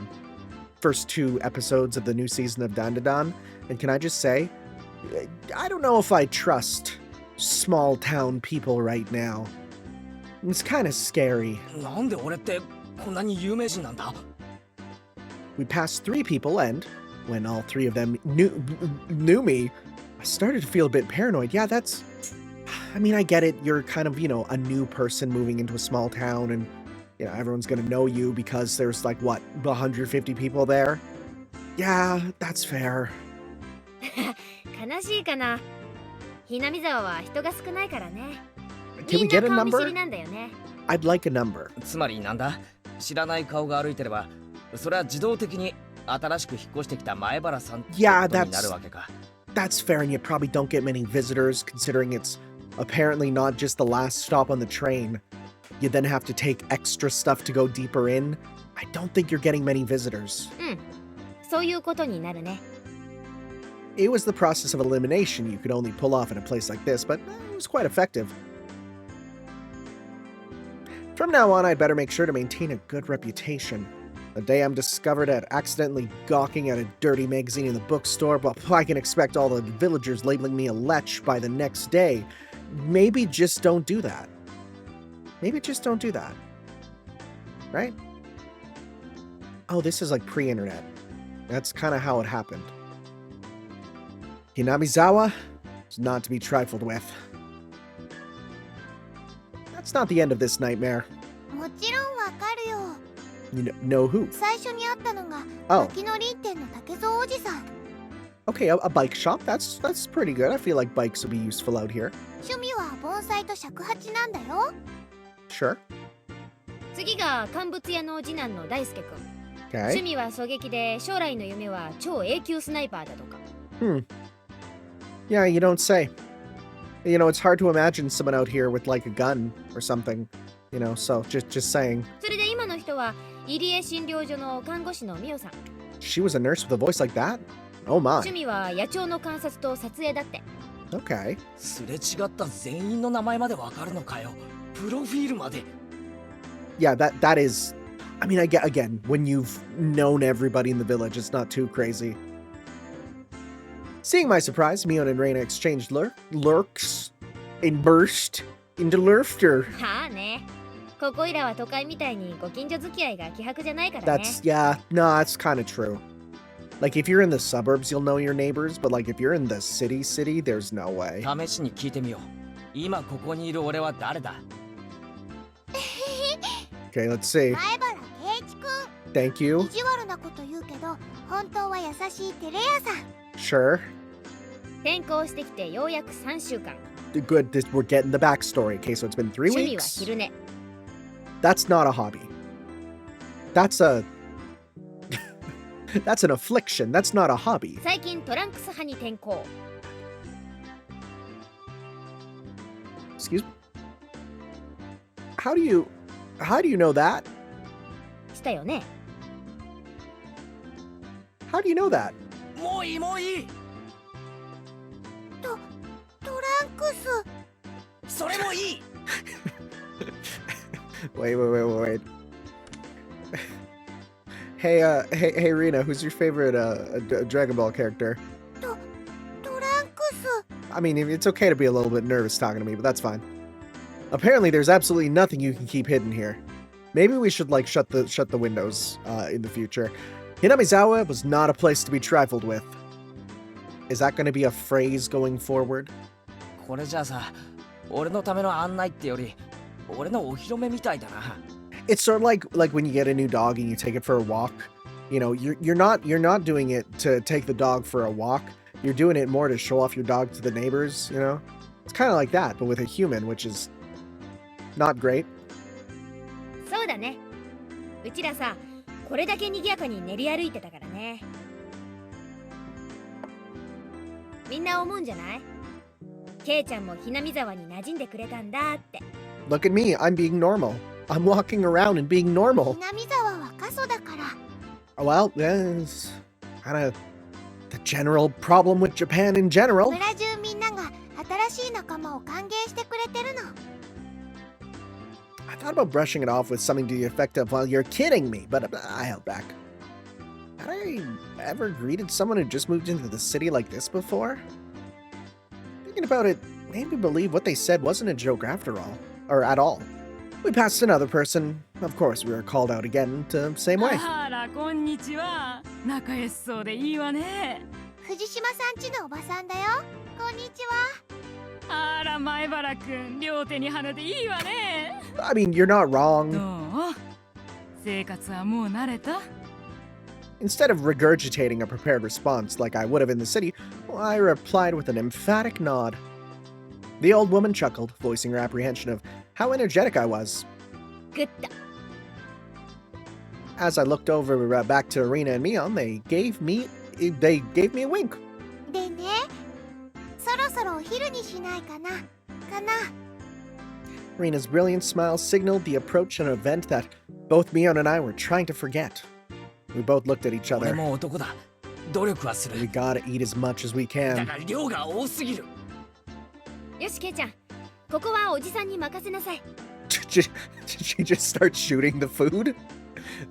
A: first 2 episodes of the new season of Dandadan, and can I just say, I don't know if I trust small town people right now. It's kind of scary.
C: なんで俺ってこんなに有名人なんだ
A: We passed 3 people, and when all 3 of them knew me, I started to feel a bit paranoid. Yeah, that's... I mean, I get it. You're kind of, a new person moving into a small town, and, everyone's gonna know you because there's, 150 people there. Yeah, that's fair.
D: 悲しいかな。ひなみ沢は人が少ないからね。
A: Can we get a
D: みんな顔見知
A: number?
D: りなんだよね。
A: I'd like a number.
C: つまりなんだ知らない顔が歩いてればそれは自動的に新しく引っ越してきた前原さんってこと
A: Yeah,
C: になるわけか
A: That's fair, and you probably don't get many visitors, considering it's apparently not just the last stop on the train. You then have to take extra stuff to go deeper in. I don't think you're getting many visitors.
D: そういうことになるね。
A: It was the process of elimination you could only pull off in a place like this, but it was quite effective. From now on, I'd better make sure to maintain a good reputation. The day I'm discovered at accidentally gawking at a dirty magazine in the bookstore, well, I can expect all the villagers labeling me a lech by the next day. Maybe just don't do that. Maybe just don't do that. Right? Oh, this is like pre-internet. That's kind of how it happened. Hinamizawa is not to be trifled with. That's not the end of this nightmare.
B: もちろんわかるよ。
A: You know who?
B: 最初に会ったのが
A: Oh,
B: 秋のり店の竹蔵おじさん。
A: okay, a bike shop. That's pretty good. I feel like bikes would be useful out here.
B: 趣味は盆栽と尺八なんだよ。
A: Sure.
D: 次が乾物屋の次男の大輔くん。趣
A: Okay.
D: 味は狙撃で将来の夢は超永久スナイパーだとか。
A: Yeah, you don't say. It's hard to imagine someone out here with like a gun or something. So just saying.
D: それで今の人は入江診療所の看護師の美代さん。
A: She was a nurse with a voice like that? Oh my.
D: 趣味は野鳥の観察と撮影だって。
A: Okay.
C: すれ違った全員の名前までわかるのかよプロフィールまで
A: Yeah, that is... I mean, again, when you've known everybody in the village, it's not too crazy. Seeing my surprise, Mion and Rena exchanged lurks and burst into laughter.
D: はあね。ここいらは都会みたいにご近所付き合いが希薄じゃないからね。
A: Yeah, no, that's kind of true. Like, if you're in the suburbs, you'll know your neighbors, but like, if you're in the city, there's no way.
C: 試しに聞いてみよう今ここにいる俺は誰だ
A: Okay, let's see.
B: 前原圭一くん。
A: Thank you.
B: 意地悪なこと言うけど、本当は優しいテレ屋さん。
A: Sure.
D: 転校してきてようやく3週間。
A: Good, we're getting the backstory. Okay, so it's been 3
D: 趣味は
A: weeks.
D: 昼寝。
A: That's not a hobby. That's a... That's an affliction. That's not a hobby.
D: 最近トランクス派に転校。
A: Excuse me? How do you know that?
D: したよね。
A: How do you know that?
C: もういいもういい
B: トランクス。
C: それもいい
A: Wait. Hey, Rena, who's your favorite Dragon Ball character?
B: トランクス。
A: I mean, it's okay to be a little bit nervous talking to me, but that's fine. Apparently, there's absolutely nothing you can keep hidden here. Maybe we should like shut the windows in the future. Hinamizawa was not a place to be trifled with. Is that going to be a phrase going forward?
C: これじゃあさ俺のための案内ってより俺のお披露目みたいだな
A: It's sort of like when you get a new dog and you take it for a walk. You're not doing it to take the dog for a walk. You're doing it more to show off your dog to the neighbors. It's kind of like that, but with a human, which is not great.
D: そうだね。うちらさ、これだけ賑やかに練り歩いてたからね。みんな思うんじゃない？ケイちゃんもひなみ沢に馴染んでくれたんだって。
A: Look at me, I'm being normal. I'm walking around and being normal.
B: 南沢は過疎だから。
A: Well, it's kind of the general problem with Japan in general.
B: 村中みんなが新しい仲間を歓迎してくれてるの。
A: I thought about brushing it off with something to the effect of, well, you're kidding me, but I held back. Had I ever greeted someone who just moved into the city like this before? Thinking about it made me believe what they said wasn't a joke after all, or at all. We passed another person. Of course, we were called out again to same way.
E: あらこんにちは。仲良しそうでいいわね。
B: 藤島さんちのおばさんだよ。こんにちは。
E: あら前原くん、両手に花でいいわね。
A: I mean, you're not
E: ど
A: wrong.
E: う？生活はもう慣れた？
A: Instead of regurgitating a prepared response like I would have in the city, I replied with an emphatic nod. The old woman chuckled, voicing her apprehension of how energetic I was.
D: グッド。
A: As I looked over back to Rena and Mion, they gave me a wink.
B: でね、そろそろお昼にしないかな。
A: Rena's brilliant smile signaled the approach of an event that both Mion and I were trying to forget. We both looked at each
C: 俺
A: other.
C: も男だ。努力はす
A: We
C: る。
A: gotta eat as much as we
C: だ
A: can.
C: が量が多すぎる。
D: よしケイちゃん、ここはおじさんに任せなさい。
A: Did she just start shooting the food?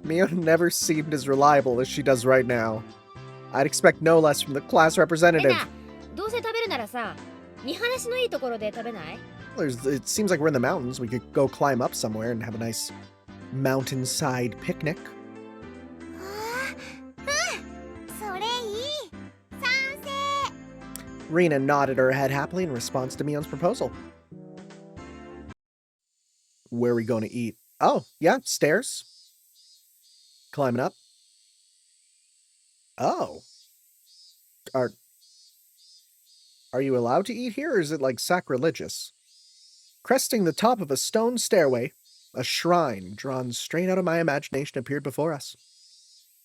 A: Mion never seemed as reliable as she does right now. I'd expect no less from the class
D: レ
A: representative.
D: ナ、どうせ食べるならさ、見晴らしのいいところで食べない？
A: It seems like we're in the mountains. We could go climb up somewhere and have a nice mountainside picnic.
B: それいい。賛成。
A: Rena nodded her head happily in response to Mion's proposal. Where are we going to eat? Oh, yeah, stairs. Climbing up. Oh. Are you allowed to eat here, or is it like sacrilegious? Cresting the top of a stone stairway, a shrine drawn straight out of my imagination appeared before us.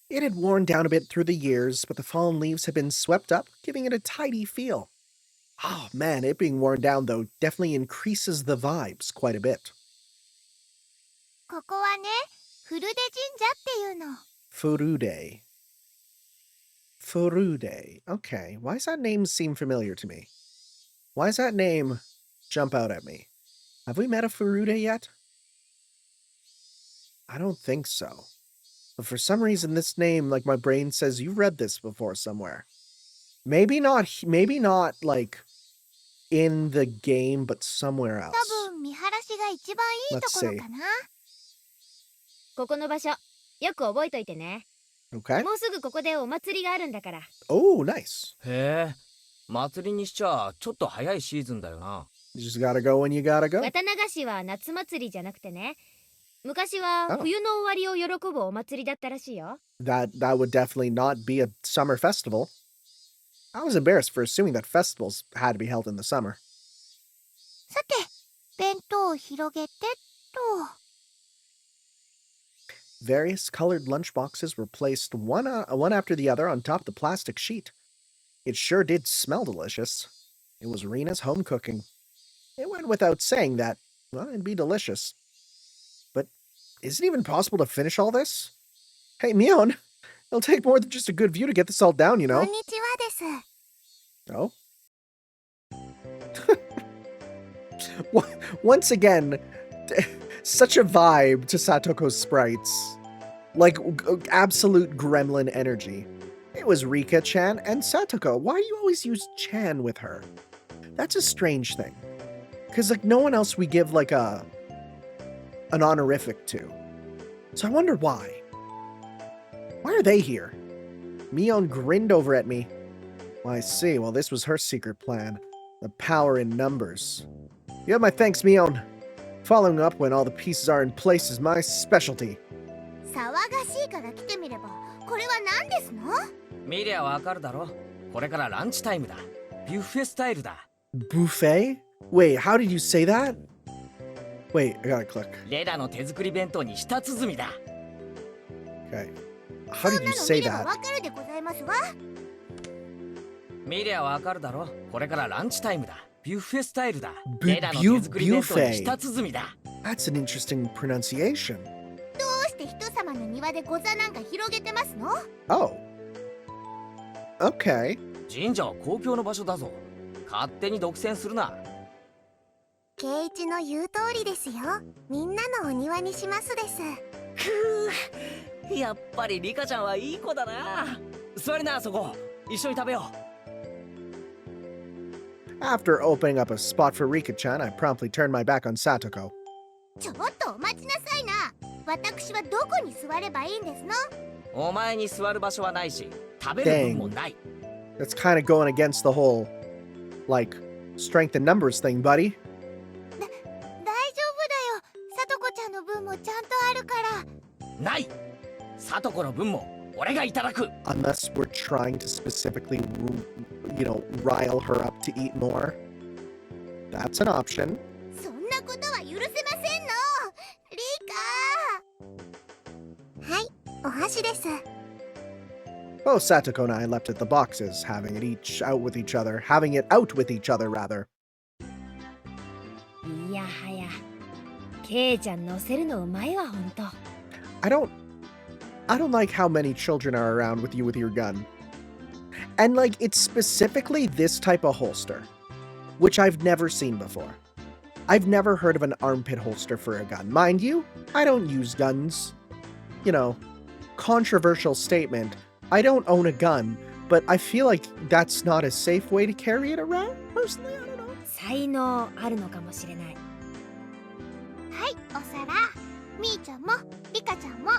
A: It had worn down a bit through the years, but the fallen leaves had been swept up, giving it a tidy feel. Oh man, it being worn down, though, definitely increases the vibes quite a bit.
B: ここはね、古出神社っていうの。
A: Furude. Furude. Okay, why does that name seem familiar to me? Why does that name jump out at me? Have we met a Furude yet? I don't think so. But for some reason, this name, like my brain says, you've read this before somewhere. Maybe not, like, in the game, but somewhere
B: 多
A: else.
B: 分見晴らしが一番いいところかな。
D: ここの場所、よく覚えといてね。
A: Okay.
D: もうすぐここでお祭りがあるんだから。
A: Oh, nice.
C: へえ。祭りにしちゃちょっと早いシーズンだよな。
A: You just gotta go when you gotta go.
D: 綿流しは夏祭りじゃなくてね。昔は
A: Oh.
D: 冬の終わりを喜ぶお祭りだったらしいよ。
A: That would definitely not be a summer festival. I was embarrassed for assuming that festivals had to be held in the summer.
B: さて、弁当を広げてと。
A: Various colored lunchboxes were placed one after the other on top of the plastic sheet. It sure did smell delicious. It was Rena's home cooking. It went without saying that, well, it'd be delicious. But is it even possible to finish all this? Hey, Mion, it'll take more than just a good view to get this all down, you
B: こ
A: know.
B: んにちはです。
A: Oh? Once again, such a vibe to Satoko's sprites. Like, absolute gremlin energy. It was Rika-chan and Satoko. Why do you always use Chan with her? That's a strange thing. Because, like, no one else we give, like, an honorific to. So I wonder why. Why are they here? Mion grinned over at me. Well, I see. Well, this was her secret plan. The power in numbers. You have my thanks, Mion. Following up when all the pieces are in place is my specialty.
B: 騒がしいから来てみれば、これは何ですの？
C: 見りゃわかるだろ。これからランチタイムだ。ビュッフェスタイルだ。
A: Buffet? Wait, how did you say that? Wait, I gotta click.
C: レナの手作り弁当に舌鼓だ。
A: Okay.
B: そ
A: How
B: ん
A: did
B: な
A: you
B: の
A: say
B: 見れば
A: that?
B: わかるでございますわ。
C: 見りゃわかるだろ。これからランチタイムだ。ビュッフェスタイルだ。
A: ビ
C: レナの手作り弁当に舌鼓だ。
A: That's an interesting pronunciation.
B: どうして人様の庭でご座なんか広げてますの？
A: Oh. Okay.
C: 神社は公共の場所だぞ。勝手に独占するな。
B: 圭一の言う通りですよ。みんなのお庭にしますです。
C: くー、やっぱりリカちゃんはいい子だな。座りな、そこ。一緒に食べよ
A: After opening up a spot for Rika-chan, I promptly turned my back on Satoko.
B: ちょっとお待ちなさいな。私はどこに座ればいいんですの？
C: う。お前に座る場所はないし、食べる分もない。
A: That's kind of going against the whole, like, strength in numbers thing, buddy.
B: 大丈夫だよ。さとこちゃんの分もちゃんとあるから。
C: ない。さとこの分も俺がいただく。
A: Unless we're trying to specifically, rile her up to eat more. That's an option.
B: そんなことは許せませんの。リカ。はい、お箸です。
A: Both Satoko and I leapt at the boxes, having it out with each other, rather.
D: いやはやケイちゃん乗せるのうまいわほんと。
A: I don't like how many children are around with you with your gun. And like, it's specifically this type of holster, which I've never seen before. I've never heard of an armpit holster for a gun. Mind you, I don't use guns. Controversial statement. I don't own a gun, but I feel like that's not a safe way to carry it around, personally, I don't know.
D: 才能あるのかもしれない。
B: はい、お皿。みーちゃんも、リカちゃんも。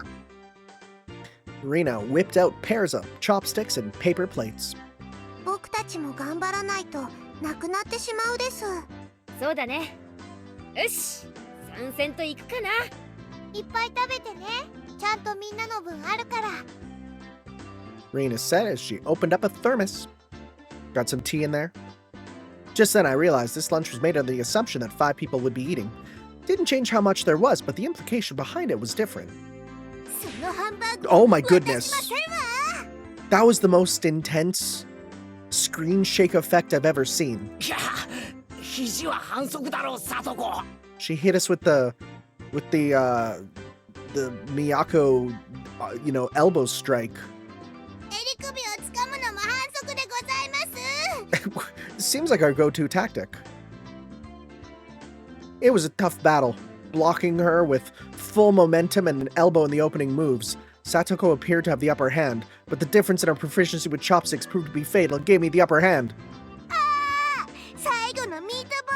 A: Rena whipped out pairs of chopsticks and paper plates.
B: 僕たちも頑張らないとなくなってしまうです。
D: そうだね。よし、参戦と行くかな。
B: いっぱい食べてね。ちゃんとみんなの分あるから。
A: Rena said as she opened up a thermos. Got some tea in there. Just then I realized this lunch was made under the assumption that 5 people would be eating. Didn't change how much there was, but the implication behind it was different.
B: そのハンバーグ。
A: Oh my goodness.
B: 渡しませんわ。
A: That was the most intense screen shake effect I've ever seen.
C: いや、肘は反則だろう、さとこ。
A: She hit us with the Miyako, elbow strike.
B: 襟首をつかむのも反則でございます。
A: Seems like our go-to tactic. It was a tough battle, blocking her with full momentum and an elbow in the opening moves. Satoko appeared to have the upper hand, but the difference in her proficiency with chopsticks proved to be fatal and gave me the upper hand.
B: あー、最後のミートボ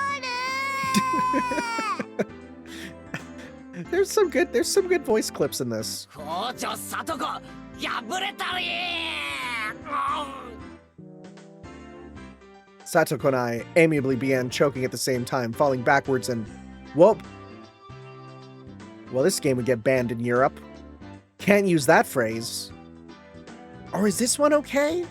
B: ール。
A: There's some good voice clips in this.
C: 校長さとこ、破れたり。
A: Satoko and I amiably began choking at the same time, falling backwards and... Whoop! Well, this game would get banned in Europe. Can't use that phrase. Or is this one okay?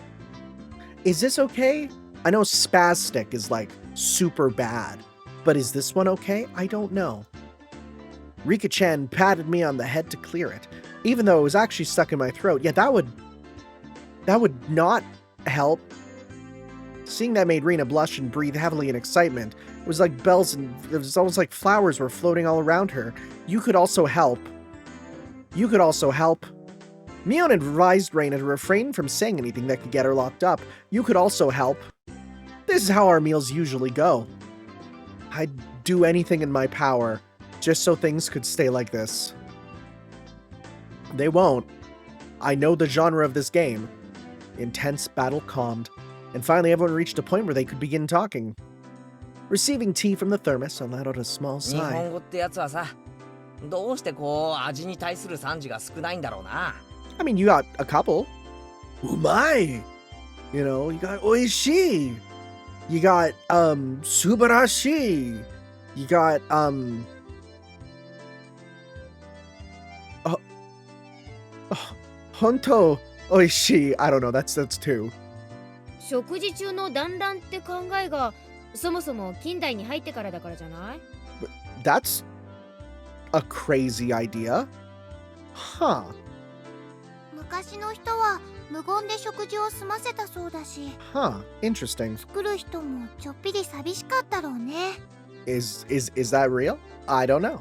A: Is this okay? I know spastic is like super bad, but is this one okay? I don't know. Rika-chan patted me on the head to clear it, even though it was actually stuck in my throat. Yeah, that would not help. Seeing that made Rena blush and breathe heavily in excitement. It was like bells and it was almost like flowers were floating all around her. You could also help. Mion advised Rena to refrain from saying anything that could get her locked up. You could also help. This is how our meals usually go. I'd do anything in my power just so things could stay like this. They won't. I know the genre of this game. Intense battle calmed, and finally everyone reached a point where they could begin talking. Receiving tea from the thermos, I let out a small
C: 日
A: sigh.
C: 本語ってやつはさ、どうしてこう味に対する賛辞が少ないんだろうな。
A: I mean, you got a couple. Umai! You got oishii! You got, subarashi! You got, honto oishii. I don't know, that's 2.
D: 食事中の団らんって考えがそもそも近代に入ってからだからじゃない？
A: That's a crazy idea. Huh.
B: 昔の人は無言で食事を済ませたそうだし、
A: Huh. Interesting.
B: 作る人もちょっぴり寂しかったろうね。
A: Is that real? I don't know.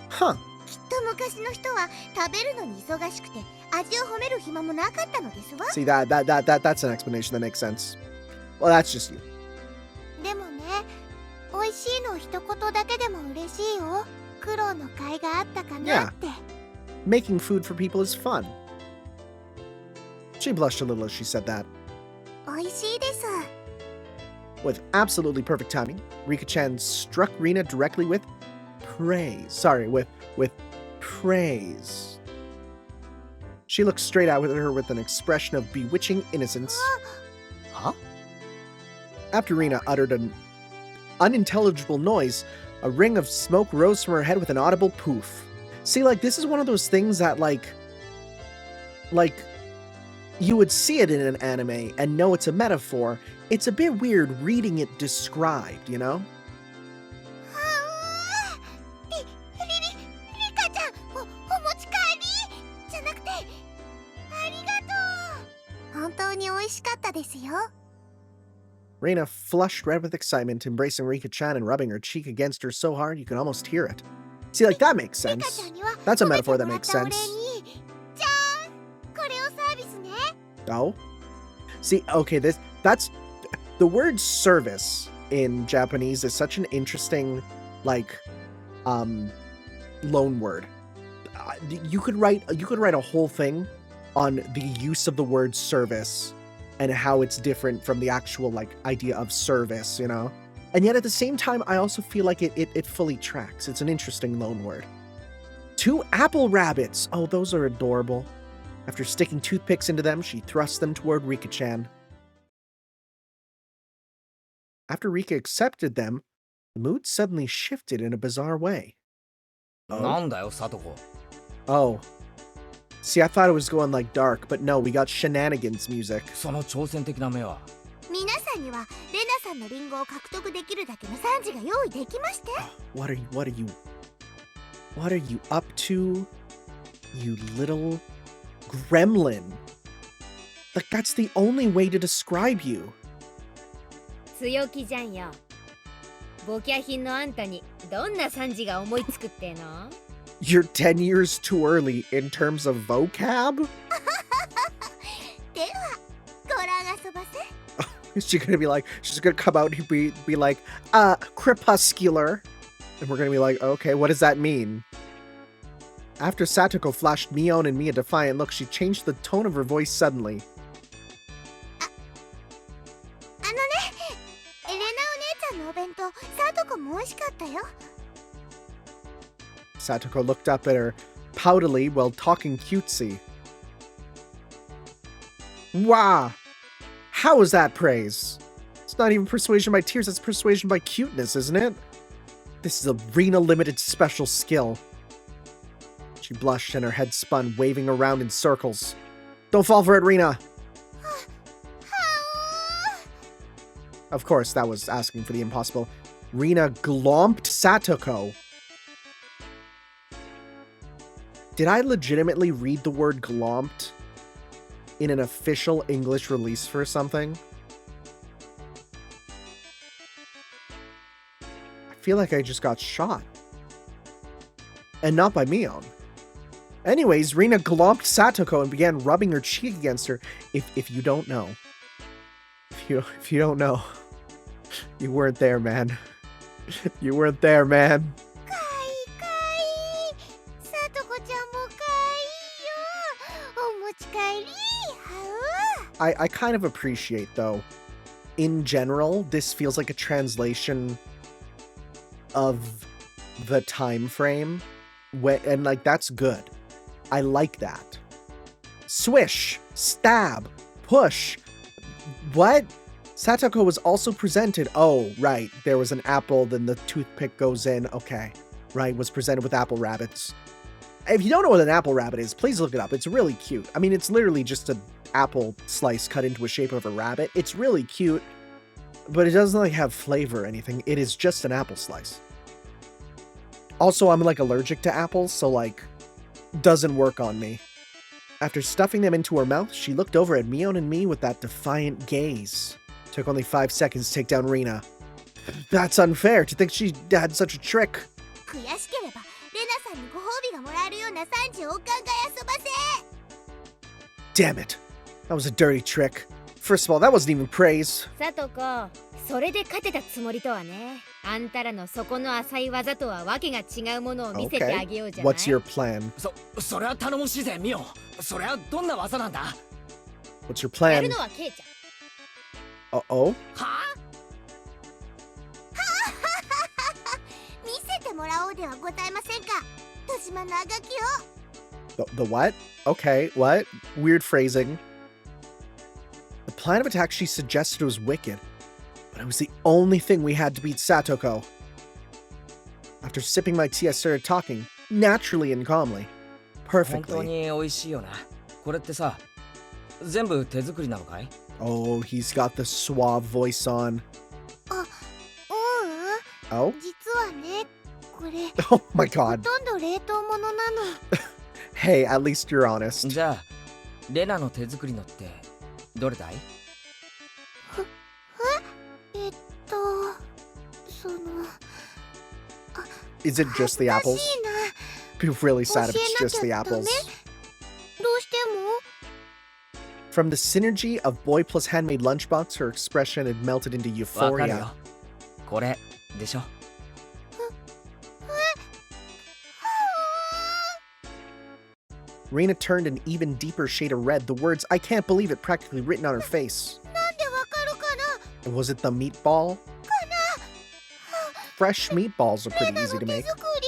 A: Huh.
B: きっと昔の人は食べるのに忙しくて味を褒める暇もなかったのですわ。
A: See, that's an explanation that makes sense. Well, that's just you.
B: でもね、美味嬉しいの一言だけでも嬉しいよ。苦労の甲斐があったかなって。
A: Making food for people is fun. She blushed a little as she said that.
B: 美味しいです。
A: With absolutely perfect timing, Rika-chan struck Rena directly with praise. Sorry, with praise. She looked straight at her with an expression of bewitching innocence. Huh? After Rena uttered an unintelligible noise, a ring of smoke rose from her head with an audible poof. See, like, this is one of those things that, like, you would see it in an anime and know it's a metaphor. It's a bit weird reading it described, you know?
B: リカちゃん、お持ち帰りじゃなくて、ありがとう。本当に美味しかったですよ。
A: Rena flushed red with excitement, embracing Rika-chan and rubbing her cheek against her so hard you could almost hear it. See, like, that makes sense. That's a metaphor that makes sense. Oh? See, okay, that's... The word service in Japanese is such an interesting, like, loan word. You could write a whole thing on the use of the word service and how it's different from the actual, like, idea of service, you know? And yet at the same time, I also feel like it fully tracks. It's an interesting loan word. 2 apple rabbits! Oh, those are adorable. After sticking toothpicks into them, she thrust them toward Rika-chan. After Rika accepted them, the mood suddenly shifted in a bizarre way. Oh. See, I thought it was going, like, dark, but no, we got shenanigans music.
C: その挑戦的な目は。
B: 皆さんにはレナさんのリンゴを獲得できるだけの賛辞が用意できまして。
A: What are you up to, you little gremlin? Like, that's the only way to describe you.
D: 強気じゃんよ。ボキャ品のあんたにどんな賛辞が思いつくっての？
A: You're 10 years too early in terms of vocab?
B: では、ご覧遊ばせ。
A: Is she gonna be like, she's gonna come out and be like, crepuscular. And we're gonna be like, okay, what does that mean? After Satoko flashed Mion and me a defiant look, she changed the tone of her voice suddenly.
B: レナお姉ちゃんのお弁当、サトコも美味しかったよ。
A: Satoko looked up at her poutily while talking cutesy. Wow! How is that praise? It's not even persuasion by tears, it's persuasion by cuteness, isn't it? This is a Rena limited special skill. She blushed and her head spun, waving around in circles. Don't fall for it, Rena! Of course, that was asking for the impossible. Rena glomped Satoko. Did I legitimately read the word glomped in an official English release for something? I feel like I just got shot. And not by Mion. Anyways, Rena glomped Satoko and began rubbing her cheek against her. If you don't know. If you don't know. You weren't there, man. You weren't there, man. I kind of appreciate, though, in general, this feels like a translation of the time frame, and, like, that's good. I like that. Swish, stab, push. What? Satoko was also presented. Oh, right. There was an apple, then the toothpick goes in. Okay. Right, was presented with apple rabbits. If you don't know what an apple rabbit is, please look it up. It's really cute. I mean, it's literally just an apple slice cut into a shape of a rabbit. It's really cute, but it doesn't, like, have flavor or anything. It is just an apple slice. Also, I'm, like, allergic to apples, so, like, doesn't work on me. After stuffing them into her mouth, she looked over at Mion and me with that defiant gaze. Took only 5 seconds to take down Rena. That's unfair to think she had such a trick. Damn it. That was a dirty trick. First of all, that wasn't even praise.
D: さとこ、それで勝てたつもりとはね。あんたらの底の浅い技とはわけが違うものを見せてあげようじゃない。
A: What's your plan?
C: それは頼もしいぜミオ。それはどんな技なんだ？
A: What's your
D: やる
A: plan?
D: のはケイちゃん。
A: Uh-oh.
C: は
B: 見せてもらおうではございませんか。戸島のあがきを。
A: The what? Okay, what? Weird phrasing. The plan of attack she suggested was wicked, but it was the only thing we had to beat Satoko. After sipping my tea, I started talking, naturally and calmly.
C: 本当
A: Perfectly.
C: に美味しいよな。これってさ、全部手作りなのかい？
A: Oh, he's got the suave voice on.
B: ううん。
A: Oh?
B: 実はね、これ
A: Oh my
B: ほ
A: god.
B: とんど冷凍物なの。
A: Hey, at least you're honest.
C: じゃあ、レナの手作りのってどれだい？
B: その
A: Is it just the
B: 恥ずか
A: apples?
B: しいな。
A: Be really sad if it's
B: 教えな
A: just
B: き
A: the
B: ゃダメ？
A: apples.
B: どうしても
A: From the synergy of boy plus handmade lunchbox, her expression had melted into
C: わかるよ
A: euphoria.
C: これでしょ。
A: Rena turned an even deeper shade of red, the words "I can't believe it" practically written on her face.
B: なんでわかるかな。
A: And was it the meatball? Fresh meatballs are pretty
B: レナ
A: easy
B: の
A: to
B: 手
A: make.
B: 作り。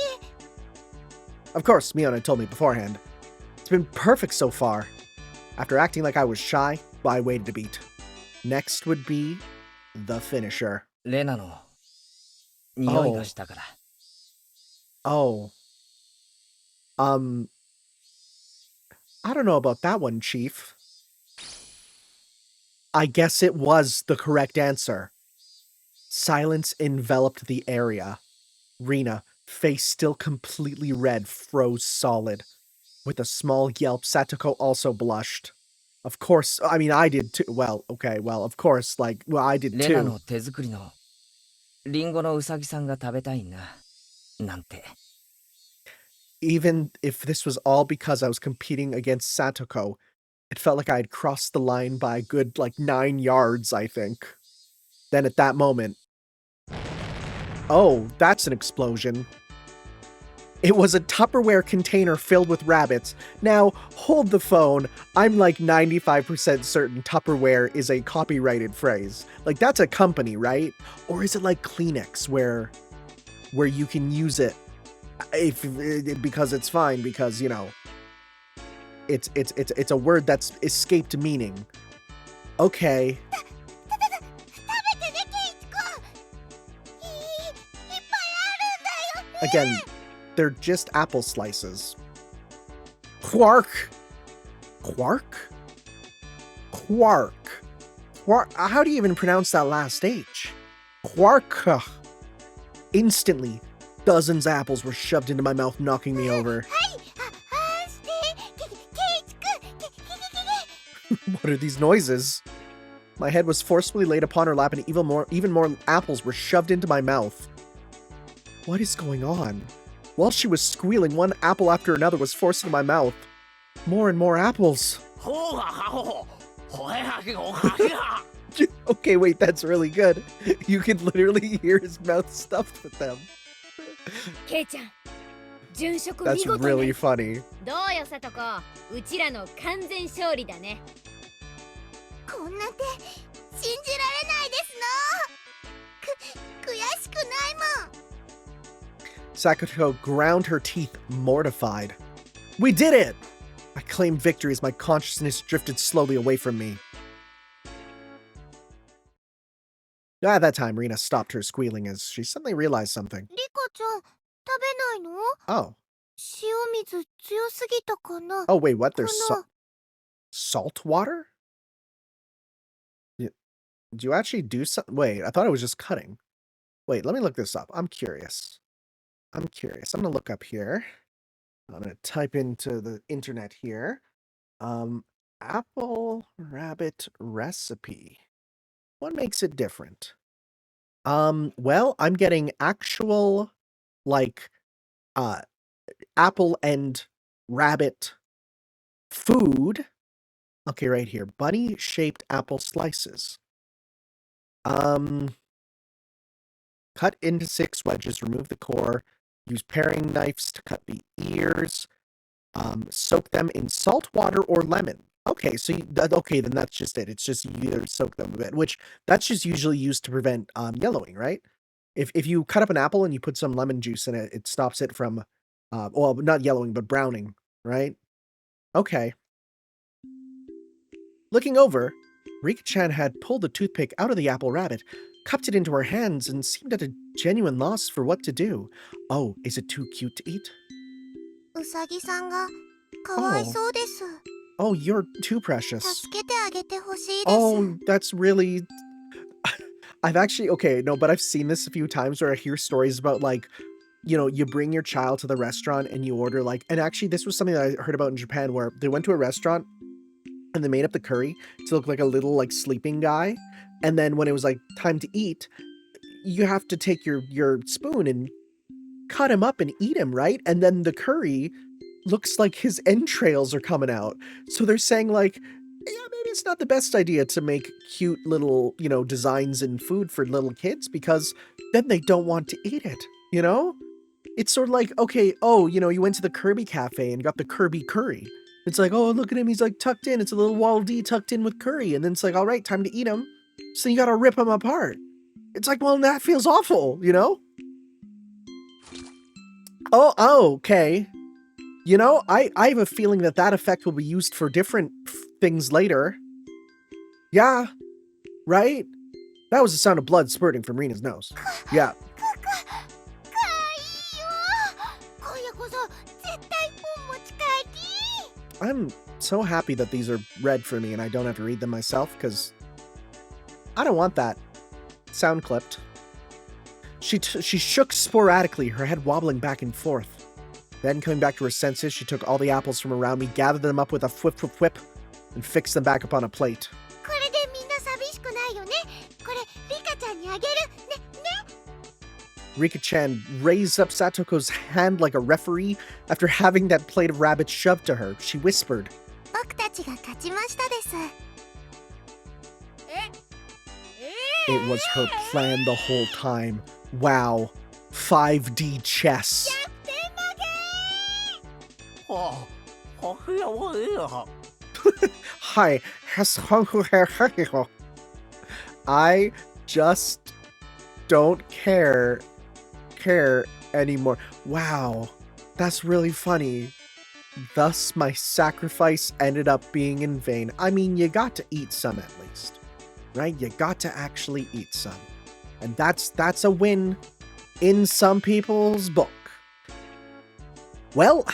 A: Of course, Miona told me beforehand. It's been perfect so far. After acting like I was shy, I waited a beat. Next would be the finisher.
C: レナの匂いがしたから。
A: Oh. I don't know about that one, Chief. I guess it was the correct answer. Silence enveloped the area. Rena, face still completely red, froze solid. With a small yelp, Satoko also blushed. Of course, I mean, I did too. Well, okay, well, of course, I did
C: レナ
A: too.
C: の手作りのリンゴのウサギさんが食べたいんだ。なんて。
A: Even if this was all because I was competing against Satoko, it felt like I had crossed the line by a good, 9 yards, I think. Then at that moment... Oh, that's an explosion. It was a Tupperware container filled with rabbits. Now, hold the phone. I'm 95% certain Tupperware is a copyrighted phrase. That's a company, right? Or is it like Kleenex, where you can use it because it's fine, because, it's a word that's escaped meaning. Okay.
B: 食べてね、ケイチ君。いっぱいあるんだよ。
A: Again, they're just apple slices. Quark. Quark? Quark. Quark. How do you even pronounce that last H? Quark. Instantly, dozens of apples were shoved into my mouth, knocking me over.
B: はい、して、ケイチ君。
A: What are these noises? My head was forcefully laid upon her lap, and even more apples were shoved into my mouth. What is going on? While she was squealing, one apple after another was forced into my mouth. More and more apples. Okay, wait, that's really good. You can literally hear his mouth stuffed with them.
D: ケイちゃん、殉職見
A: That's
D: 事
A: really
D: ね。
A: funny.
D: どうよさとこ、うちらの完全勝利だね。
B: こんな手、信じられないですの。悔しくないもん。
A: Sakako ground her teeth, mortified. We did it! I claimed victory as my consciousness drifted slowly away from me. At that time, Rena stopped her squealing as she suddenly realized something.
B: リコちゃん、食べないの？
A: Oh.
B: 塩水強すぎたかな？
A: Oh, wait, what? There's
B: かな？
A: salt water? Do you actually do something? Wait, I thought it was just cutting. Wait, let me look this up. I'm curious. I'm going to look up here. I'm going to type into the internet here. Apple rabbit recipe. What makes it different? Well, I'm getting actual, apple and rabbit food Okay, right here. Bunny-shaped apple slices. Cut into 6 wedges, remove the core, use paring knives to cut the ears, soak them in salt water or lemon. Okay, so okay, then that's just it. It's just you either soak them a bit, which that's just usually used to prevent yellowing, right? If you cut up an apple and you put some lemon juice in it, it stops it from well, not yellowing, but browning, right? Okay. Looking over, Rika-chan had pulled the toothpick out of the apple rabbit, cupped it into her hands, and seemed at a genuine loss for what to do. Oh, is it too cute to eat?
B: うさぎさんがかわいそうです。
A: Oh, you're too precious.
B: 助けてあげてほしいです。
A: Oh, that's really... I've actually... Okay, no, but I've seen this a few times where I hear stories about, like, you know, you bring your child to the restaurant and you order, like... And actually, this was something that I heard about in Japan where they went to a restaurant and they made up the curry to look like a little, like, sleeping guy. And then when it was, like, time to eat, you have to take your spoon and cut him up and eat him, right? And then the curry looks like his entrails are coming out. So they're saying, like, yeah, maybe it's not the best idea to make cute little, you know, designs in food for little kids because then they don't want to eat it, you know? It's sort of like, okay, oh, you know, you went to the Kirby Cafe and got the Kirby curry. It's like, oh, look at him, he's like tucked in. It's a little Wall D tucked in with curry. And then it's like, all right, time to eat him. So you gotta rip him apart. It's like, well, that feels awful, you know? Oh, okay. You know, I have a feeling that that effect will be used for different things later. Yeah, right? That was the sound of blood spurting from Rena's nose. Yeah.
B: かわいいよ。今夜こそ絶対本持ち帰り。
A: I'm so happy that these are read for me and I don't have to read them myself, because I don't want that sound clipped. She shook sporadically, her head wobbling back and forth. Then, coming back to her senses, she took all the apples from around me, gathered them up with a whip, whip, whip, and fixed them back up on a plate.
B: これでみんな寂しくないよね。これリカちゃんにあげる。ね、ね。
A: Rika-chan raised up Satoko's hand like a referee after having that plate of rabbits shoved to her. She whispered,
B: 僕たちが勝ちましたです。
A: it was her plan the whole time. Wow. 5D chess. Hi. I just don't care anymore. Wow. That's really funny. Thus, my sacrifice ended up being in vain. I mean, you got to eat some at least, right? You got to actually eat some. And that's a win in some people's book. Well,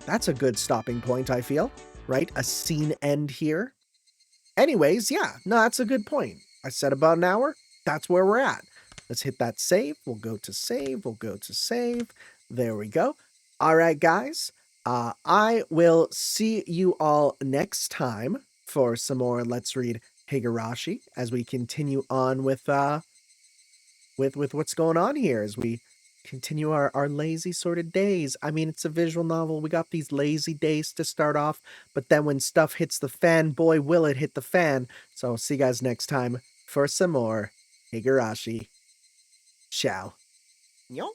A: that's a good stopping point, I feel, right? A scene end here. Anyways, yeah, no, that's a good point. I said about an hour. That's where we're at. Let's hit that save. We'll go to save. We'll go to save. There we go. All right, guys. I will see you all next time for some more Let's Read Higurashi as we continue on with what's going on here as we continue our lazy sort of days. I mean, it's a visual novel. We got these lazy days to start off, but then when stuff hits the fan, boy, will it hit the fan. So I'll see you guys next time for some more Higurashi. Ciao.
C: Yo.